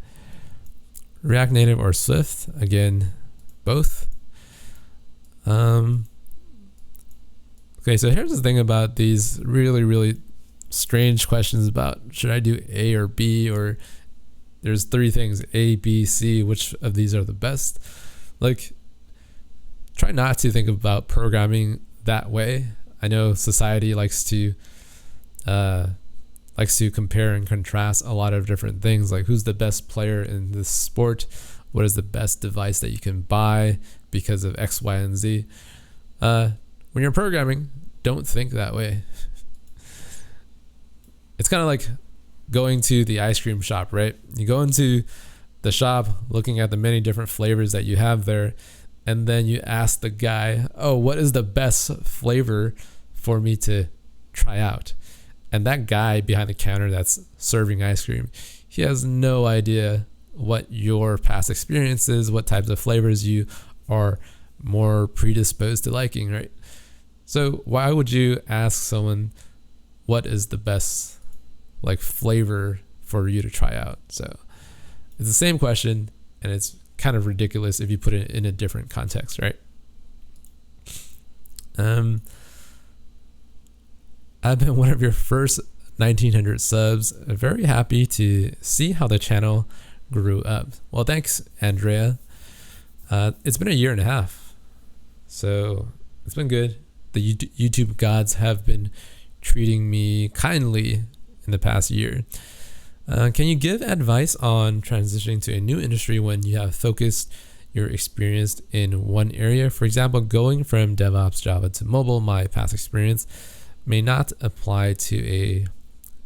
React Native or Swift? Again, both. Okay, so here's the thing about these really, really strange questions about should I do A or B, or there's three things, A, B, C, which of these are the best? Like, try not to think about programming that way. I know society likes to compare and contrast a lot of different things, like who's the best player in this sport, what is the best device that you can buy because of X, Y, and Z. When you're programming, don't think that way. It's kind of like going to the ice cream shop, right? You go into the shop looking at the many different flavors that you have there, and then you ask the guy, oh, what is the best flavor for me to try out? And that guy behind the counter that's serving ice cream, he has no idea what your past experience is, what types of flavors you are more predisposed to liking, right? So why would you ask someone what is the best like flavor for you to try out? So it's the same question, and it's kind of ridiculous if you put it in a different context, right? I've been one of your first 1900 subs. Very happy to see how the channel grew up. Well, thanks, Andrea. It's been a year and a half, so it's been good. The YouTube gods have been treating me kindly in the past year. Can you give advice on transitioning to a new industry when you have focused your experience in one area? For example, going from DevOps Java to mobile, my past experience may not apply to a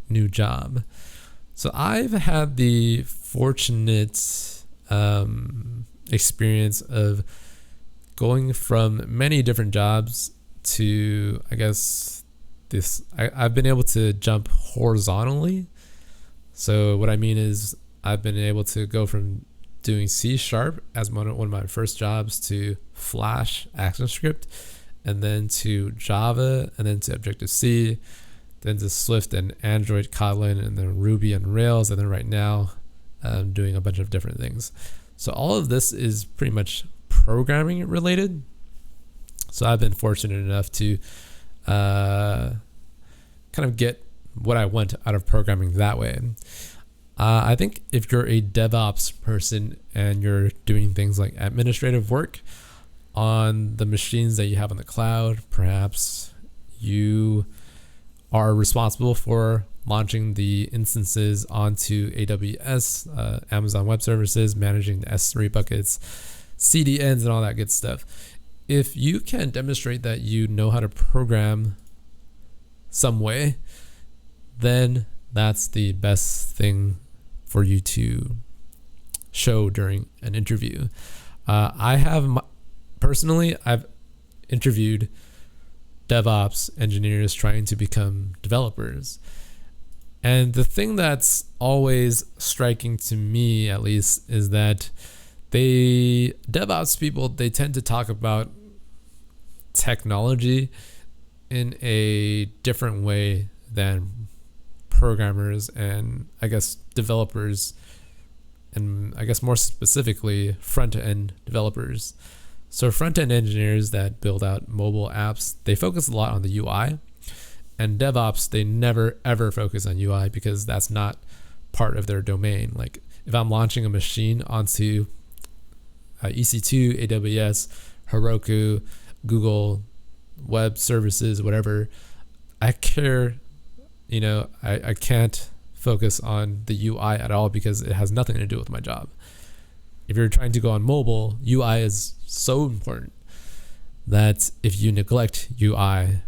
new job. So I've had the fortunate experience of going from many different jobs to, I guess, I've been able to jump horizontally. So what I mean is I've been able to go from doing C# as one of my first jobs to Flash ActionScript, and then to Java, and then to Objective-C, then to Swift and Android Kotlin, and then Ruby and Rails, and then right now I'm doing a bunch of different things. So all of this is pretty much programming related. So I've been fortunate enough to kind of get what I want out of programming that way. I think if you're a DevOps person and you're doing things like administrative work on the machines that you have on the cloud, perhaps you are responsible for launching the instances onto AWS, Amazon Web Services, managing the S3 buckets, CDNs, and all that good stuff. If you can demonstrate that you know how to program some way, then that's the best thing for you to show during an interview. Personally, I've interviewed DevOps engineers trying to become developers. And the thing that's always striking to me, at least, is that DevOps people, they tend to talk about technology in a different way than programmers and, I guess, developers, and I guess more specifically front-end developers. So front-end engineers that build out mobile apps, they focus a lot on the UI, and DevOps, they never ever focus on UI because that's not part of their domain. Like if I'm launching a machine onto EC2, AWS, Heroku, Google Web Services, whatever, I can't focus on the UI at all because it has nothing to do with my job. If you're trying to go on mobile, UI is so important that if you neglect UI,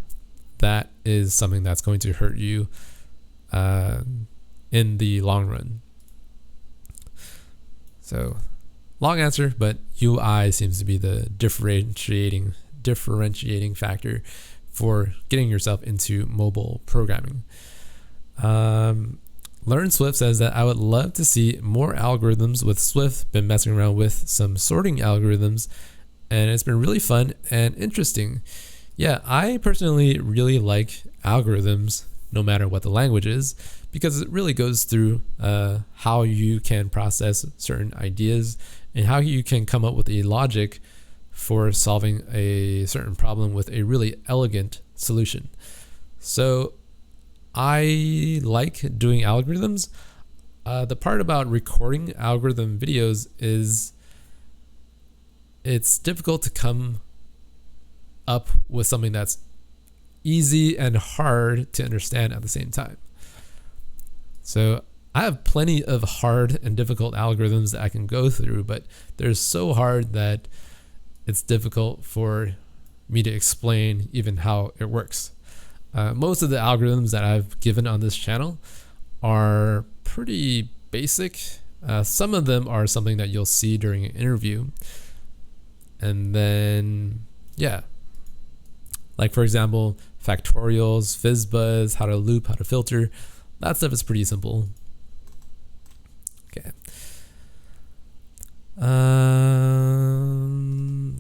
that is something that's going to hurt you in the long run. So, long answer, but UI seems to be the differentiating factor for getting yourself into mobile programming. Learn Swift says that I would love to see more algorithms with Swift. Been messing around with some sorting algorithms, and it's been really fun and interesting. Yeah, I personally really like algorithms, no matter what the language is, because it really goes through how you can process certain ideas and how you can come up with a logic for solving a certain problem with a really elegant solution. So I like doing algorithms. The part about recording algorithm videos is it's difficult to come up with something that's easy and hard to understand at the same time. So I have plenty of hard and difficult algorithms that I can go through, but they're so hard that it's difficult for me to explain even how it works. Most of the algorithms that I've given on this channel are pretty basic. Some of them are something that you'll see during an interview. And then, yeah, like for example, factorials, fizzbuzz, how to loop, how to filter. That stuff is pretty simple. Okay.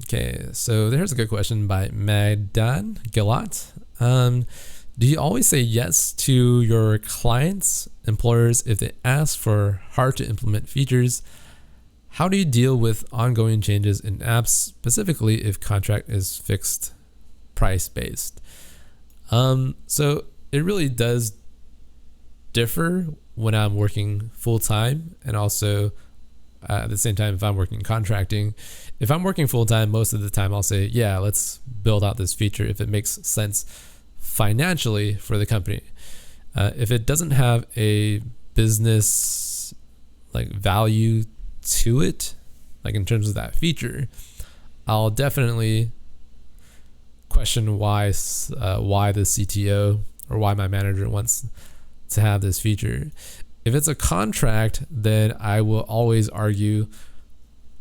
Okay, so there's a good question by Magdan Gilat. Do you always say yes to your clients, employers, if they ask for hard to implement features? How do you deal with ongoing changes in apps, specifically if contract is fixed price based? So it really does differ when I'm working full time, and also at the same time if I'm working contracting. If I'm working full time, most of the time I'll say, yeah, let's build out this feature if it makes sense financially for the company. If it doesn't have a business like value to it, like in terms of that feature, I'll definitely question why the CTO or why my manager wants to have this feature. If it's a contract, then I will always argue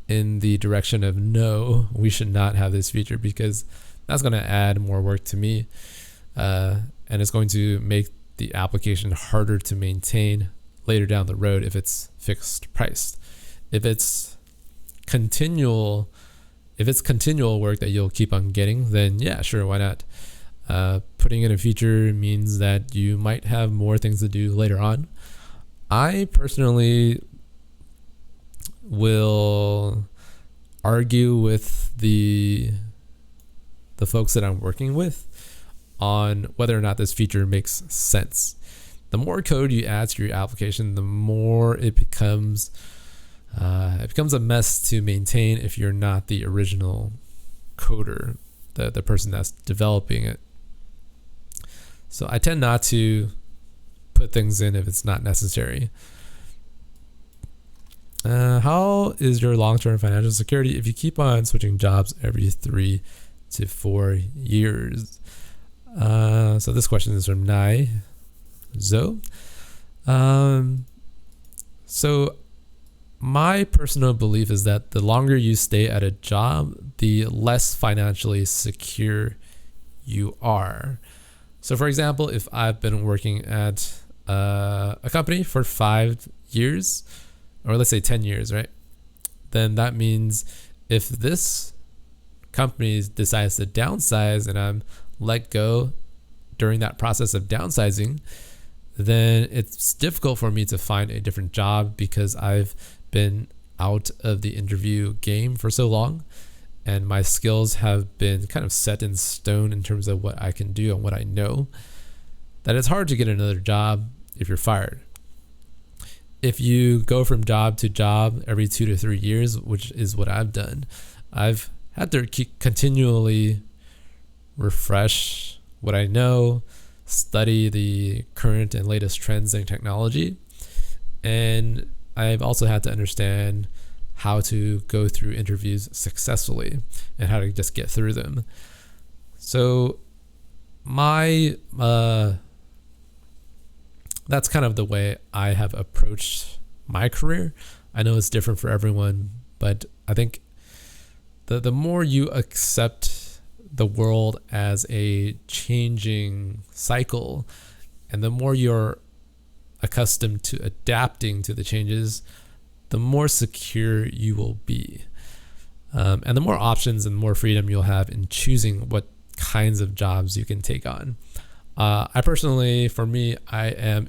in the direction of no, we should not have this feature, because that's going to add more work to me, and it's going to make the application harder to maintain later down the road if it's fixed priced. If it's continual work that you'll keep on getting, then yeah, sure, why not? Putting in a feature means that you might have more things to do later on. I personally will argue with the folks that I'm working with on whether or not this feature makes sense. The more code you add to your application, the more it becomes a mess to maintain if you're not the original coder, the person that's developing it. So I tend not to put things in if it's not necessary. How is your long-term financial security if you keep on switching jobs every 3 to 4 years? So this question is from Nai Zo. So my personal belief is that the longer you stay at a job, the less financially secure you are. So for example, if I've been working at a company for 5 years, or let's say 10 years, right? Then that means if this company decides to downsize and I'm let go during that process of downsizing, then it's difficult for me to find a different job because I've been out of the interview game for so long, and my skills have been kind of set in stone in terms of what I can do and what I know, that it's hard to get another job if you're fired. If you go from job to job every 2 to 3 years, which is what I've done, I've had to continually refresh what I know, study the current and latest trends in technology, and I've also had to understand how to go through interviews successfully and how to just get through them. So that's kind of the way I have approached my career. I know it's different for everyone, but I think the more you accept the world as a changing cycle, and the more you're accustomed to adapting to the changes, the more secure you will be. And the more options and more freedom you'll have in choosing what kinds of jobs you can take on. I personally, for me, I'm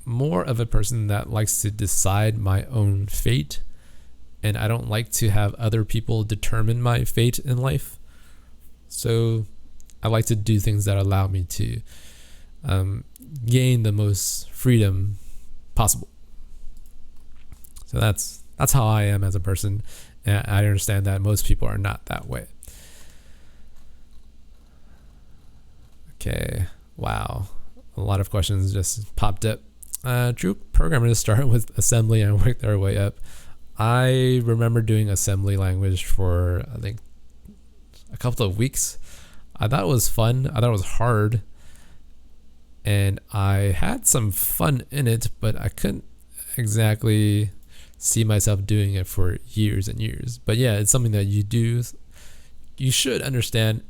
more of a person that likes to decide my own fate, and I don't like to have other people determine my fate in life. So I like to do things that allow me to gain the most freedom possible. So that's how I am as a person, and I understand that most people are not that way. Okay, wow, a lot of questions just popped up. True programmers start with assembly and work their way up. I remember doing assembly language for, I think, a couple of weeks. I thought it was fun. I thought it was hard, and I had some fun in it, but I couldn't exactly see myself doing it for years and years. But yeah, it's something that you should understand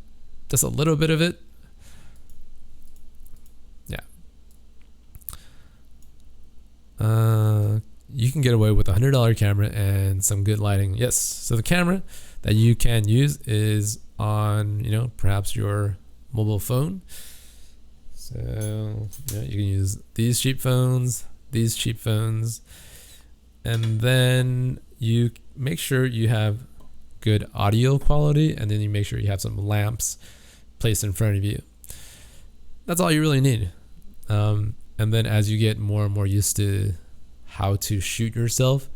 just a little bit of it. Yeah. You can get away with a $100 camera and some good lighting. Yes. So the camera that you can use is on, perhaps your mobile phone. So you can use these cheap phones, and then you make sure you have good audio quality, and then you make sure you have some lamps placed in front of you. That's all you really need. And then as you get more and more used to how to shoot yourself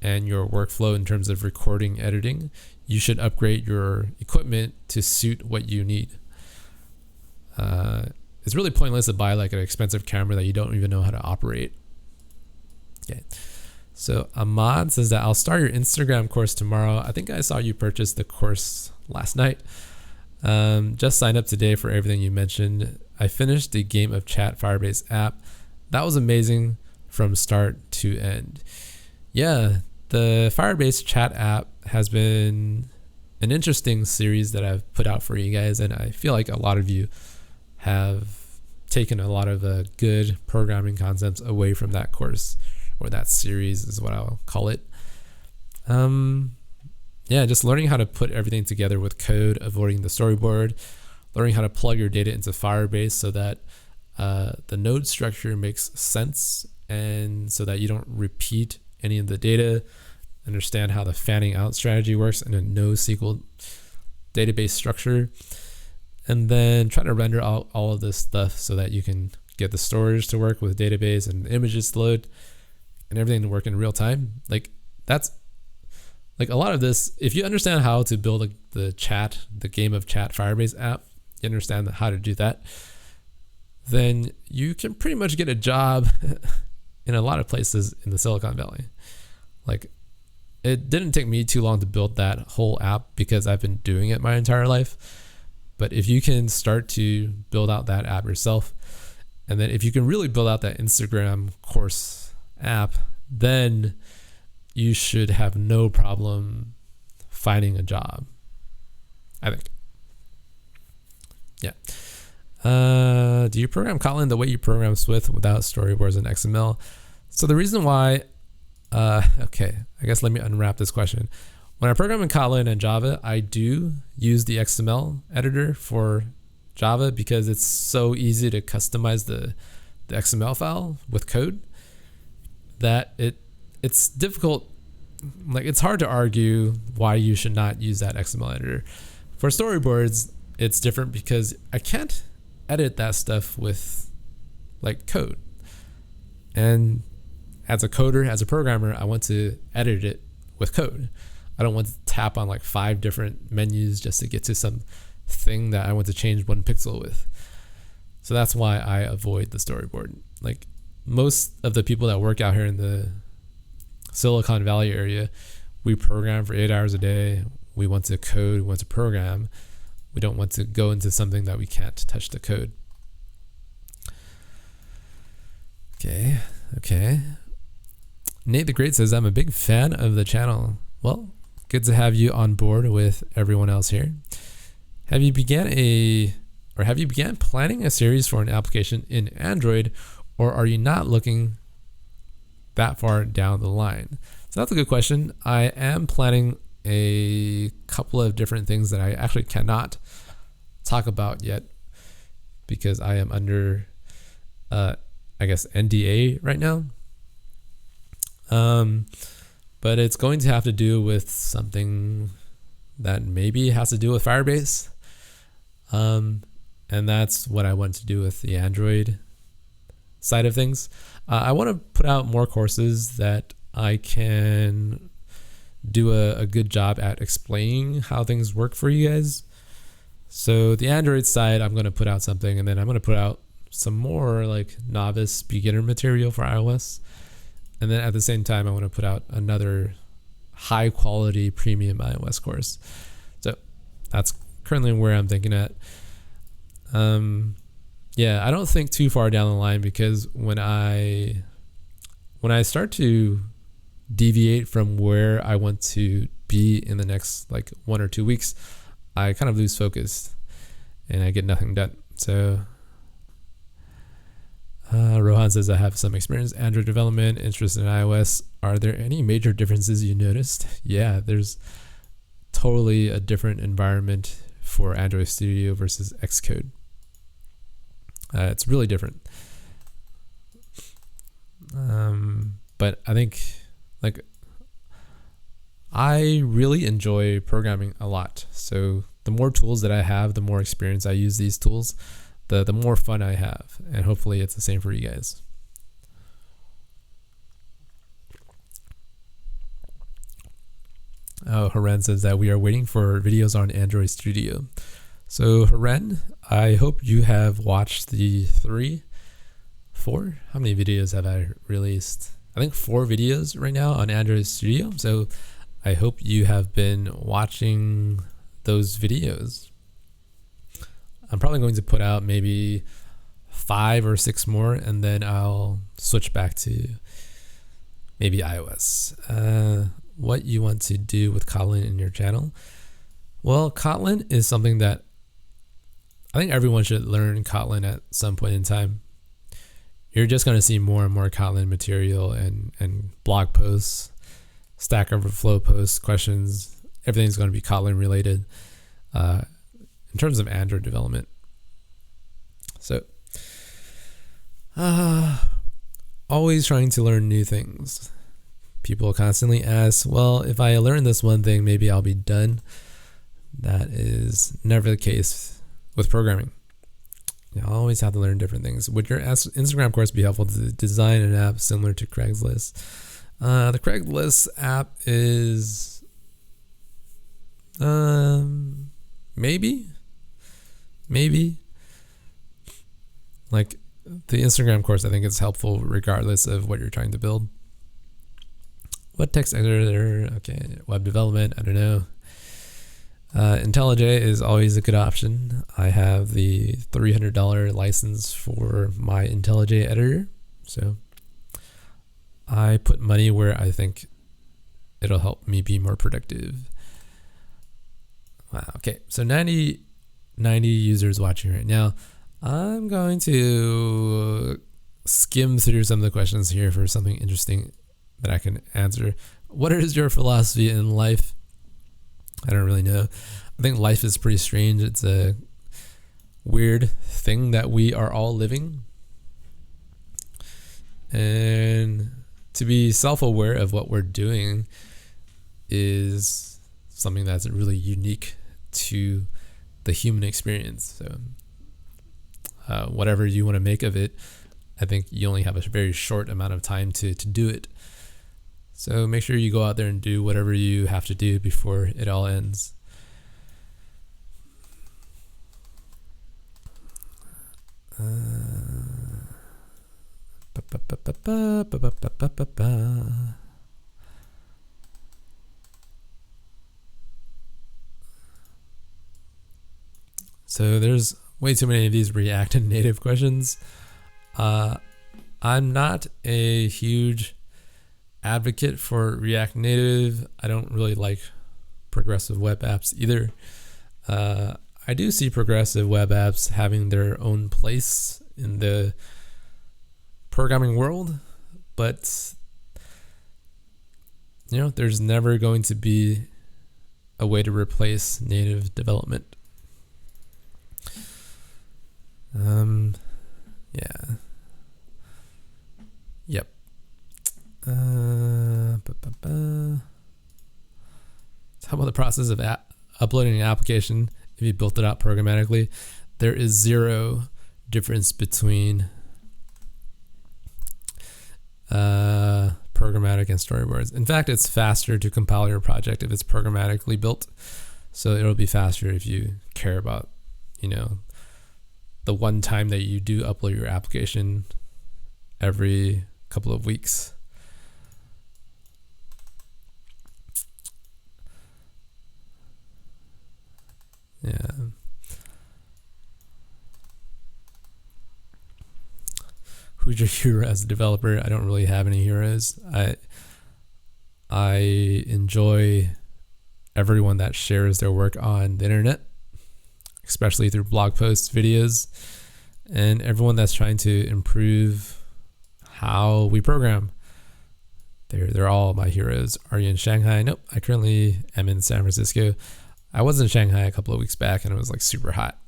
and your workflow in terms of recording, editing, you should upgrade your equipment to suit what you need. It's really pointless to buy like an expensive camera that you don't even know how to operate. Okay. So Ahmad says that I'll start your Instagram course tomorrow. I think I saw you purchase the course last night. Just signed up today for everything you mentioned. I finished the Game of Chat Firebase app. That was amazing from start to end. Yeah, the Firebase chat app has been an interesting series that I've put out for you guys, and I feel like a lot of you have taken a lot of the good programming concepts away from that course, or that series is what I'll call it. Just learning how to put everything together with code, avoiding the storyboard, learning how to plug your data into Firebase so that the node structure makes sense, and so that you don't repeat any of the data, understand how the fanning out strategy works in a NoSQL database structure, and then try to render out all of this stuff so that you can get the storage to work with database and images to load and everything to work in real time. Like that's like a lot of this, if you understand how to build the Game of Chat Firebase app, you understand how to do that, then you can pretty much get a job in a lot of places in the Silicon Valley. Like, it didn't take me too long to build that whole app because I've been doing it my entire life. But if you can start to build out that app yourself, and then if you can really build out that Instagram course app, then you should have no problem finding a job, I think. Yeah. Do you program Kotlin the way you program Swift without storyboards and XML? So the reason why, okay, I guess let me unwrap this question. When I program in Kotlin and Java, I do use the XML editor for Java because it's so easy to customize the XML file with code that it's difficult. Like, it's hard to argue why you should not use that XML editor. For storyboards, it's different because I can't edit that stuff with like code. And as a coder, as a programmer, I want to edit it with code. I don't want to tap on like 5 different menus just to get to some thing that I want to change 1 pixel with. So that's why I avoid the storyboard. Like, most of the people that work out here in the Silicon Valley area, we program for 8 hours a day. We want to code, we want to program. We don't want to go into something that we can't touch the code. Okay. Nate the Great says, I'm a big fan of the channel. Well, good to have you on board with everyone else here. Have you began planning a series for an application in Android, or are you not looking that far down the line? So that's a good question. I am planning a couple of different things that I actually cannot talk about yet because I am under, NDA right now. But it's going to have to do with something that maybe has to do with Firebase. And that's what I want to do with the Android side of things. I want to put out more courses that I can do a good job at explaining how things work for you guys. So the Android side, I'm going to put out something, and then I'm going to put out some more like novice beginner material for iOS. And then at the same time, I want to put out another high quality premium iOS course. So that's currently where I'm thinking at. I don't think too far down the line, because when I start to deviate from where I want to be in the next like 1 or 2 weeks, I kind of lose focus and I get nothing done. So Rohan says, I have some experience in Android development, interest in iOS. Are there any major differences you noticed? Yeah, there's totally a different environment for Android Studio versus Xcode. It's really different. But I think like I really enjoy programming a lot. So the more tools that I have, the more experience I use these tools, the more fun I have. And hopefully it's the same for you guys. Oh, Haren says that we are waiting for videos on Android Studio. So Haren, I hope you have watched the 4? How many videos have I released? I think 4 videos right now on Android Studio. So I hope you have been watching those videos. I'm probably going to put out maybe 5 or 6 more, and then I'll switch back to maybe iOS. What you want to do with Kotlin in your channel? Well, Kotlin is something that I think everyone should learn Kotlin at some point in time. You're just going to see more and more Kotlin material and blog posts, Stack Overflow posts, questions. Everything's going to be Kotlin related in terms of Android development. So, always trying to learn new things. People constantly ask, well, if I learn this one thing, maybe I'll be done. That is never the case with programming. You always have to learn different things. Would your Instagram course be helpful to design an app similar to Craigslist? The Craigslist app is maybe. Like the Instagram course, I think it's helpful regardless of what you're trying to build. What text editor? Okay, web development, I don't know. IntelliJ is always a good option. I have the $300 license for my IntelliJ editor. So I put money where I think it'll help me be more productive. Wow, okay, so 90 users watching right now. I'm going to skim through some of the questions here for something interesting that I can answer. What is your philosophy in life? I don't really know. I think life is pretty strange. It's a weird thing that we are all living. And to be self-aware of what we're doing is something that's really unique to the human experience. So whatever you want to make of it, I think you only have a very short amount of time to do it. So make sure you go out there and do whatever you have to do before it all ends. So there's way too many of these React and native questions. I'm not a huge advocate for React Native. I don't really like progressive web apps either. I do see progressive web apps having their own place in the programming world, but there's never going to be a way to replace native development. Yeah. Yep. How about the process of uploading an application if you built it out programmatically? There is zero difference between programmatic and storyboards. In fact, it's faster to compile your project if it's programmatically built. So it'll be faster if you care about, the one time that you do upload your application every couple of weeks. Yeah. Who's your hero as a developer? I don't really have any heroes. I enjoy everyone that shares their work on the internet, especially through blog posts, videos, and everyone that's trying to improve how we program. They're all my heroes. Are you in Shanghai? Nope. I currently am in San Francisco. I was in Shanghai a couple of weeks back and it was like super hot.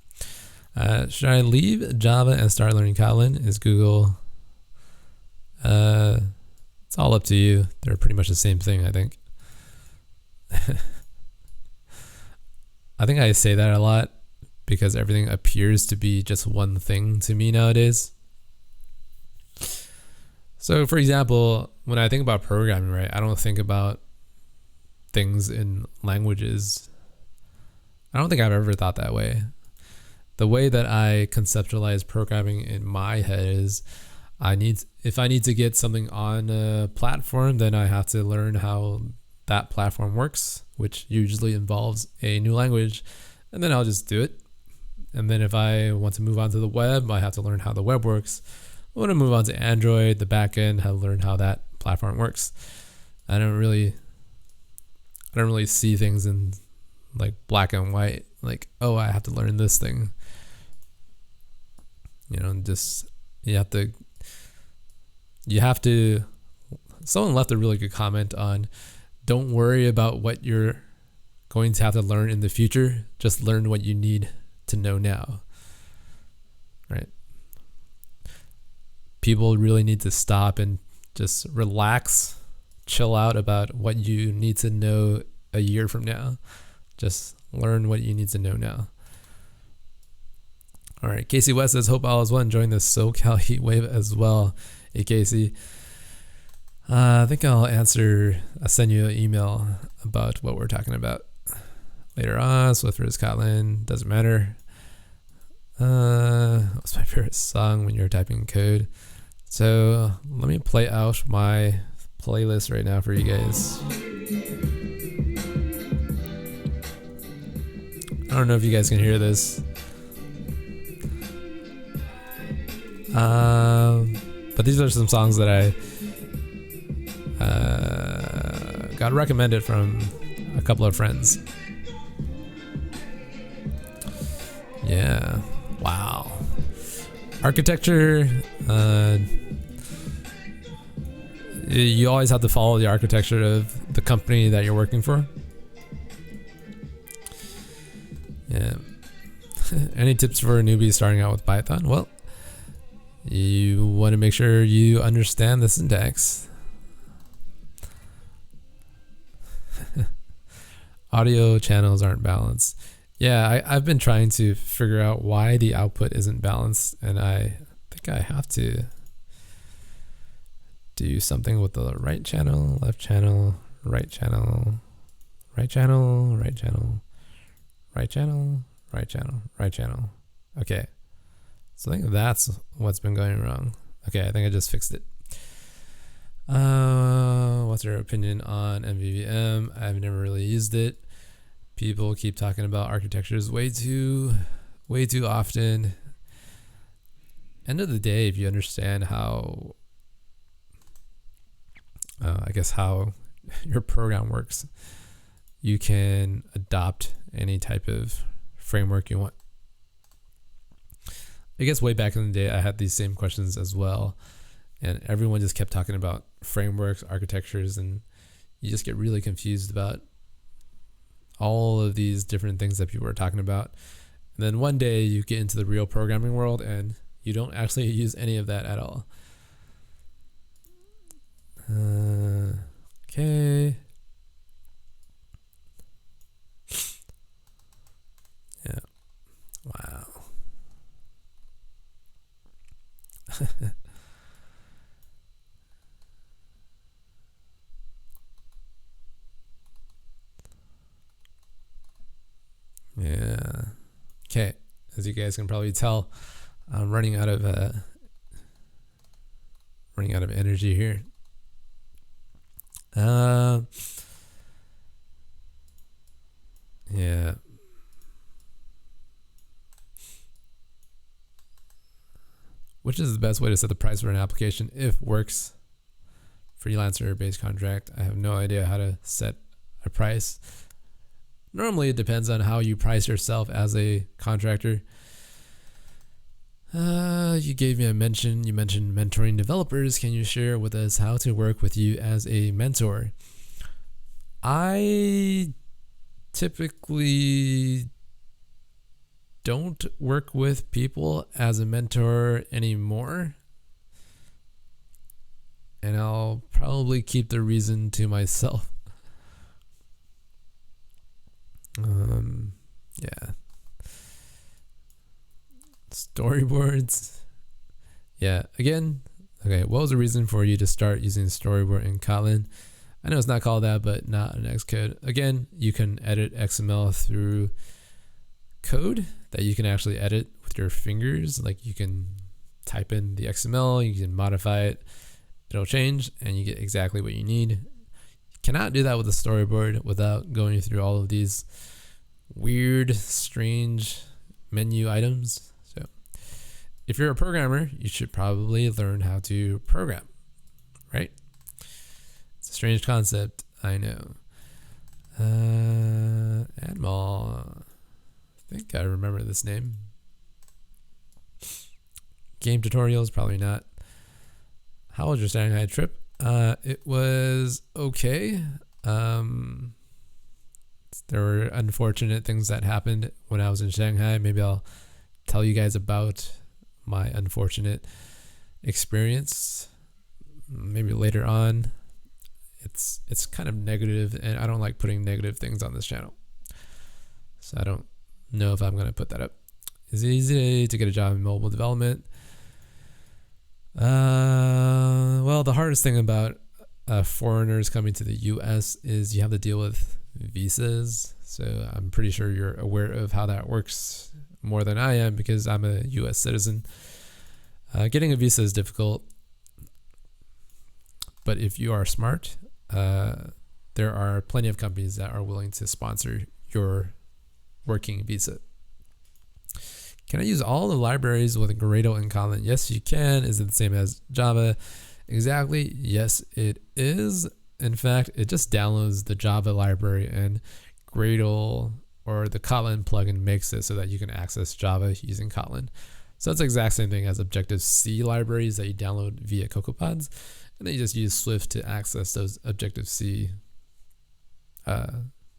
Should I leave Java and start learning Kotlin? Is Google? It's all up to you. They're pretty much the same thing, I think. I think I say that a lot because everything appears to be just one thing to me nowadays. So for example, when I think about programming, right, I don't think about things in languages. I don't think I've ever thought that way. The way that I conceptualize programming in my head is if I need to get something on a platform, then I have to learn how that platform works, which usually involves a new language, and then I'll just do it. And then if I want to move on to the web, I have to learn how the web works. I want to move on to Android, the backend, how to learn how that platform works. I don't really see things in like black and white, like, oh, I have to learn this thing. Just you have to someone left a really good comment on, don't worry about what you're going to have to learn in the future, just learn what you need to know now. Right? People really need to stop and just relax, chill out about what you need to know a year from now. Just learn what you need to know now. All right, Casey West says, hope all is well, enjoying the SoCal heat wave as well. Hey, Casey. I think I'll send you an email about what we're talking about later on. Swift versus Kotlin, doesn't matter. What's my favorite song when you're typing code? So let me play out my playlist right now for you guys. I don't know if you guys can hear this. But these are some songs that I got recommended from a couple of friends. Yeah. Wow. Architecture. You always have to follow the architecture of the company that you're working for. Yeah. Any tips for newbies starting out with Python? Well, you want to make sure you understand the syntax. Audio channels aren't balanced. Yeah, I've been trying to figure out why the output isn't balanced, and I think I have to do something with the right channel, left channel, right channel, right channel, right channel, right channel, right channel, right channel. Okay. So I think that's what's been going wrong. Okay, I think I just fixed it. What's your opinion on MVVM? I've never really used it. People keep talking about architectures way too often. End of the day, if you understand how, how your program works, you can adopt any type of framework you want. I guess way back in the day, I had these same questions as well. And everyone just kept talking about frameworks, architectures, and you just get really confused about all of these different things that people are talking about. And then one day you get into the real programming world and you don't actually use any of that at all. Okay. Yeah. Wow. Yeah. Okay. As you guys can probably tell, I'm running out of energy here. Yeah. Which is the best way to set the price for an application if works freelancer based contract. I have no idea how to set a price. Normally it depends on how you price yourself as a contractor. You gave me a mention. You mentioned mentoring developers. Can you share with us how to work with you as a mentor? I typically don't work with people as a mentor anymore. And I'll probably keep the reason to myself. Yeah. Storyboards. Yeah, again, okay, what was the reason for you to start using Storyboard in Kotlin? I know it's not called that, but not in Xcode. Again, you can edit XML through code that you can actually edit with your fingers. Like you can type in the XML, you can modify it, it'll change, and you get exactly what you need. You cannot do that with a storyboard without going through all of these weird, strange menu items. So if you're a programmer, you should probably learn how to program, right? It's a strange concept, I know. Admal, I think I remember this name. Game tutorials, probably not. How was your Shanghai trip? It was okay. There were unfortunate things that happened when I was in Shanghai. Maybe I'll tell you guys about my unfortunate experience maybe later on. It's kind of negative, and I don't like putting negative things on this channel. So I don't know if I'm going to put that up. Is it easy to get a job in mobile development? Well, the hardest thing about foreigners coming to the US is you have to deal with visas. So I'm pretty sure you're aware of how that works more than I am because I'm a US citizen. Getting a visa is difficult, but if you are smart, there are plenty of companies that are willing to sponsor your working visa. Can I use all the libraries with Gradle and Kotlin? Yes, you can. Is it the same as Java? Exactly. Yes, it is. In fact, it just downloads the Java library, and Gradle or the Kotlin plugin makes it so that you can access Java using Kotlin. So it's the exact same thing as Objective-C libraries that you download via CocoaPods. And then you just use Swift to access those Objective-C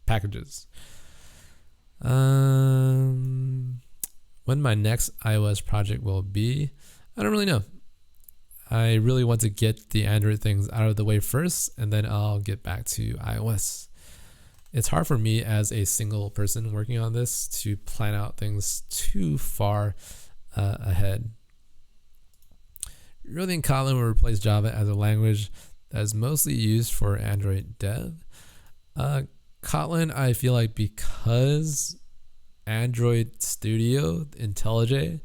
packages. When my next iOS project will be, I don't really know. I really want to get the Android things out of the way first, and then I'll get back to iOS. It's hard for me as a single person working on this to plan out things too far ahead. You really think Kotlin will replace Java as a language that is mostly used for Android dev? Kotlin, I feel like because Android Studio, IntelliJ,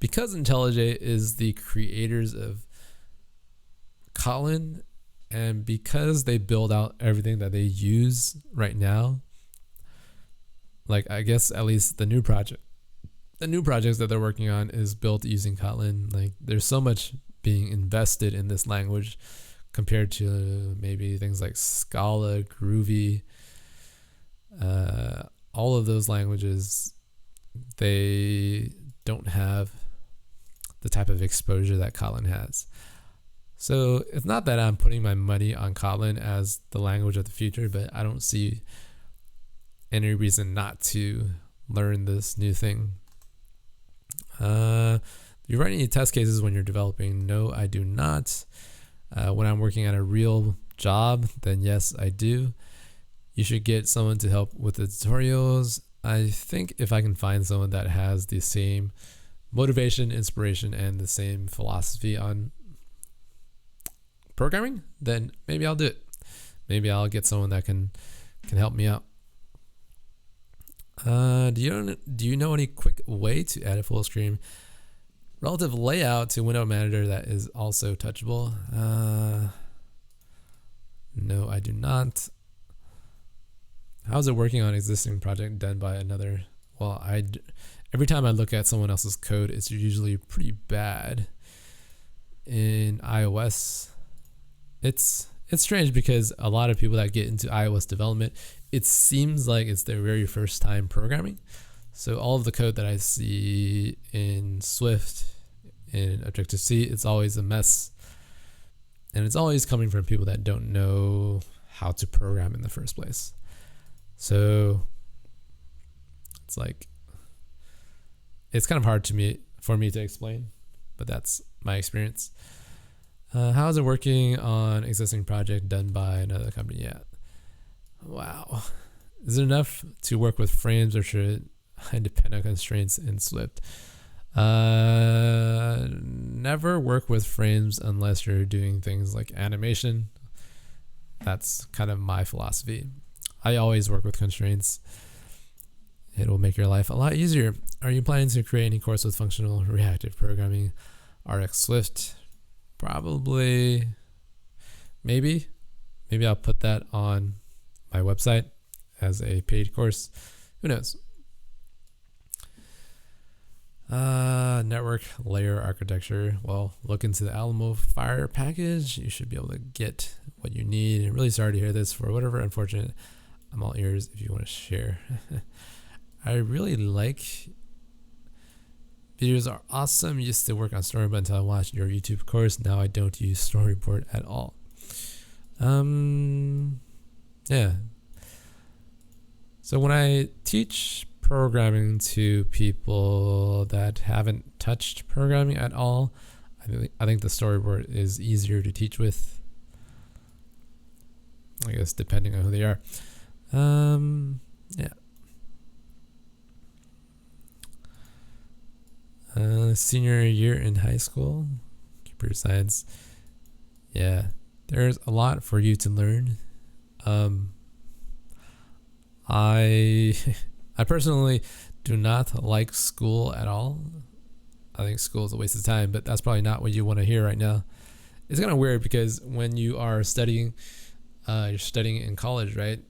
because IntelliJ is the creators of Kotlin, and because they build out everything that they use right now, like I guess at least the new projects that they're working on is built using Kotlin. Like there's so much being invested in this language compared to maybe things like Scala, Groovy, all of those languages, they don't have the type of exposure that Kotlin has. So it's not that I'm putting my money on Kotlin as the language of the future, but I don't see any reason not to learn this new thing. Do you write any test cases when you're developing? No, I do not. When I'm working at a real job, then yes, I do. You should get someone to help with the tutorials. I think if I can find someone that has the same motivation, inspiration, and the same philosophy on programming, then maybe I'll do it. Maybe I'll get someone that can help me out. Do you know any quick way to add a full screen relative layout to Window Manager that is also touchable? No, I do not. How's it working on existing project done by another? Well, every time I look at someone else's code, it's usually pretty bad. In iOS, it's it's strange because a lot of people that get into iOS development, it seems like it's their very first time programming. So all of the code that I see in Swift, in Objective-C, it's always a mess. And it's always coming from people that don't know how to program in the first place. So it's like, it's kind of hard for me to explain, but that's my experience. How is it working on existing project done by another company yet? Wow. Is it enough to work with frames, or should I depend on constraints in Swift? Never work with frames unless you're doing things like animation. That's kind of my philosophy. I always work with constraints. It will make your life a lot easier. Are you planning to create any course with functional reactive programming, RX Swift? Probably. Maybe I'll put that on my website as a paid course. Who knows? Network layer architecture. Well, look into the Alamo Fire package. You should be able to get what you need. I'm really sorry to hear this. For whatever unfortunate, I'm all ears if you want to share. I really like videos are awesome. Used to work on Storyboard until I watched your YouTube course. Now I don't use Storyboard at all. Yeah. So when I teach programming to people that haven't touched programming at all, I think the Storyboard is easier to teach with, I guess, depending on who they are. Yeah. Senior year in high school, computer science. Yeah, there's a lot for you to learn. I personally do not like school at all. I think school is a waste of time, but that's probably not what you want to hear right now. It's kind of weird because when you are studying, you're studying in college, right?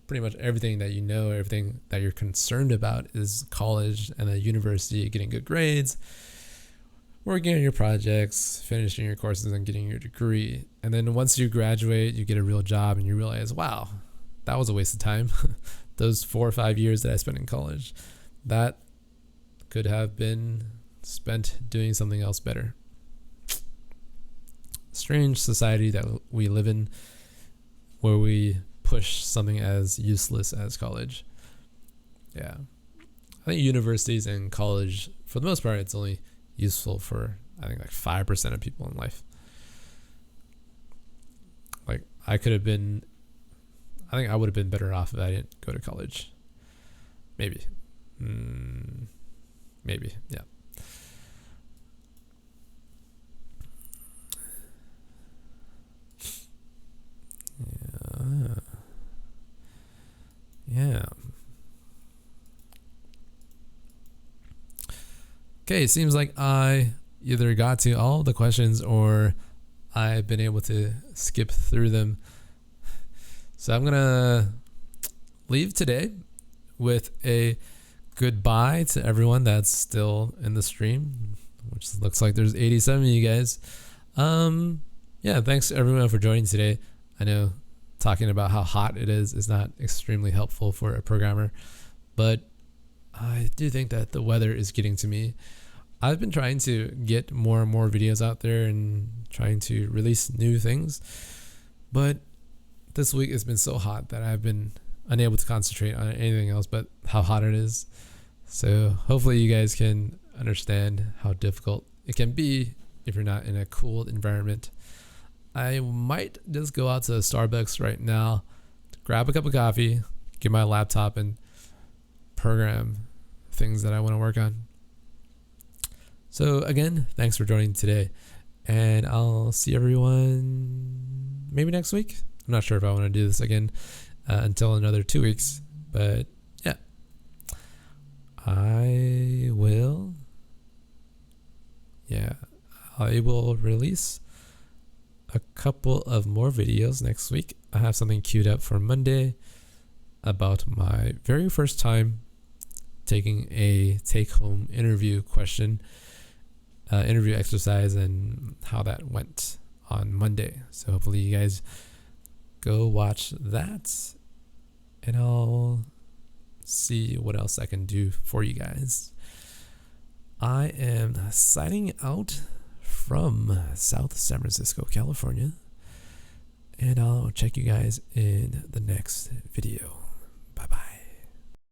Pretty much everything that you know, everything that you're concerned about is college and the university, getting good grades, working on your projects, finishing your courses, and getting your degree. And then once you graduate, you get a real job and you realize, wow, that was a waste of time. Those 4 or 5 years that I spent in college, that could have been spent doing something else better. Strange society that we live in, where we push something as useless as college. Yeah. I think universities and college, for the most part, it's only useful for, I think, like 5% of people in life. Like, I think I would have been better off if I didn't go to college. Maybe. Maybe, yeah. Yeah. Okay, it seems like I either got to all the questions or I've been able to skip through them. So I'm going to leave today with a goodbye to everyone that's still in the stream, which looks like there's 87 of you guys. Yeah, thanks everyone for joining today. I know talking about how hot it is not extremely helpful for a programmer, but I do think that the weather is getting to me. I've been trying to get more and more videos out there and trying to release new things, but this week it's been so hot that I've been unable to concentrate on anything else but how hot it is. So hopefully you guys can understand how difficult it can be if you're not in a cool environment. I might just go out to Starbucks right now, grab a cup of coffee, get my laptop, and program things that I want to work on. So again, thanks for joining today, and I'll see everyone maybe next week. I'm not sure if I want to do this again until another 2 weeks, but yeah, I will release a couple of more videos next week. I have something queued up for Monday about my very first time taking a take-home interview exercise and how that went on Monday. So hopefully you guys go watch that, and I'll see what else I can do for you guys. I am signing out from South San Francisco, California, and I'll check you guys in the next video.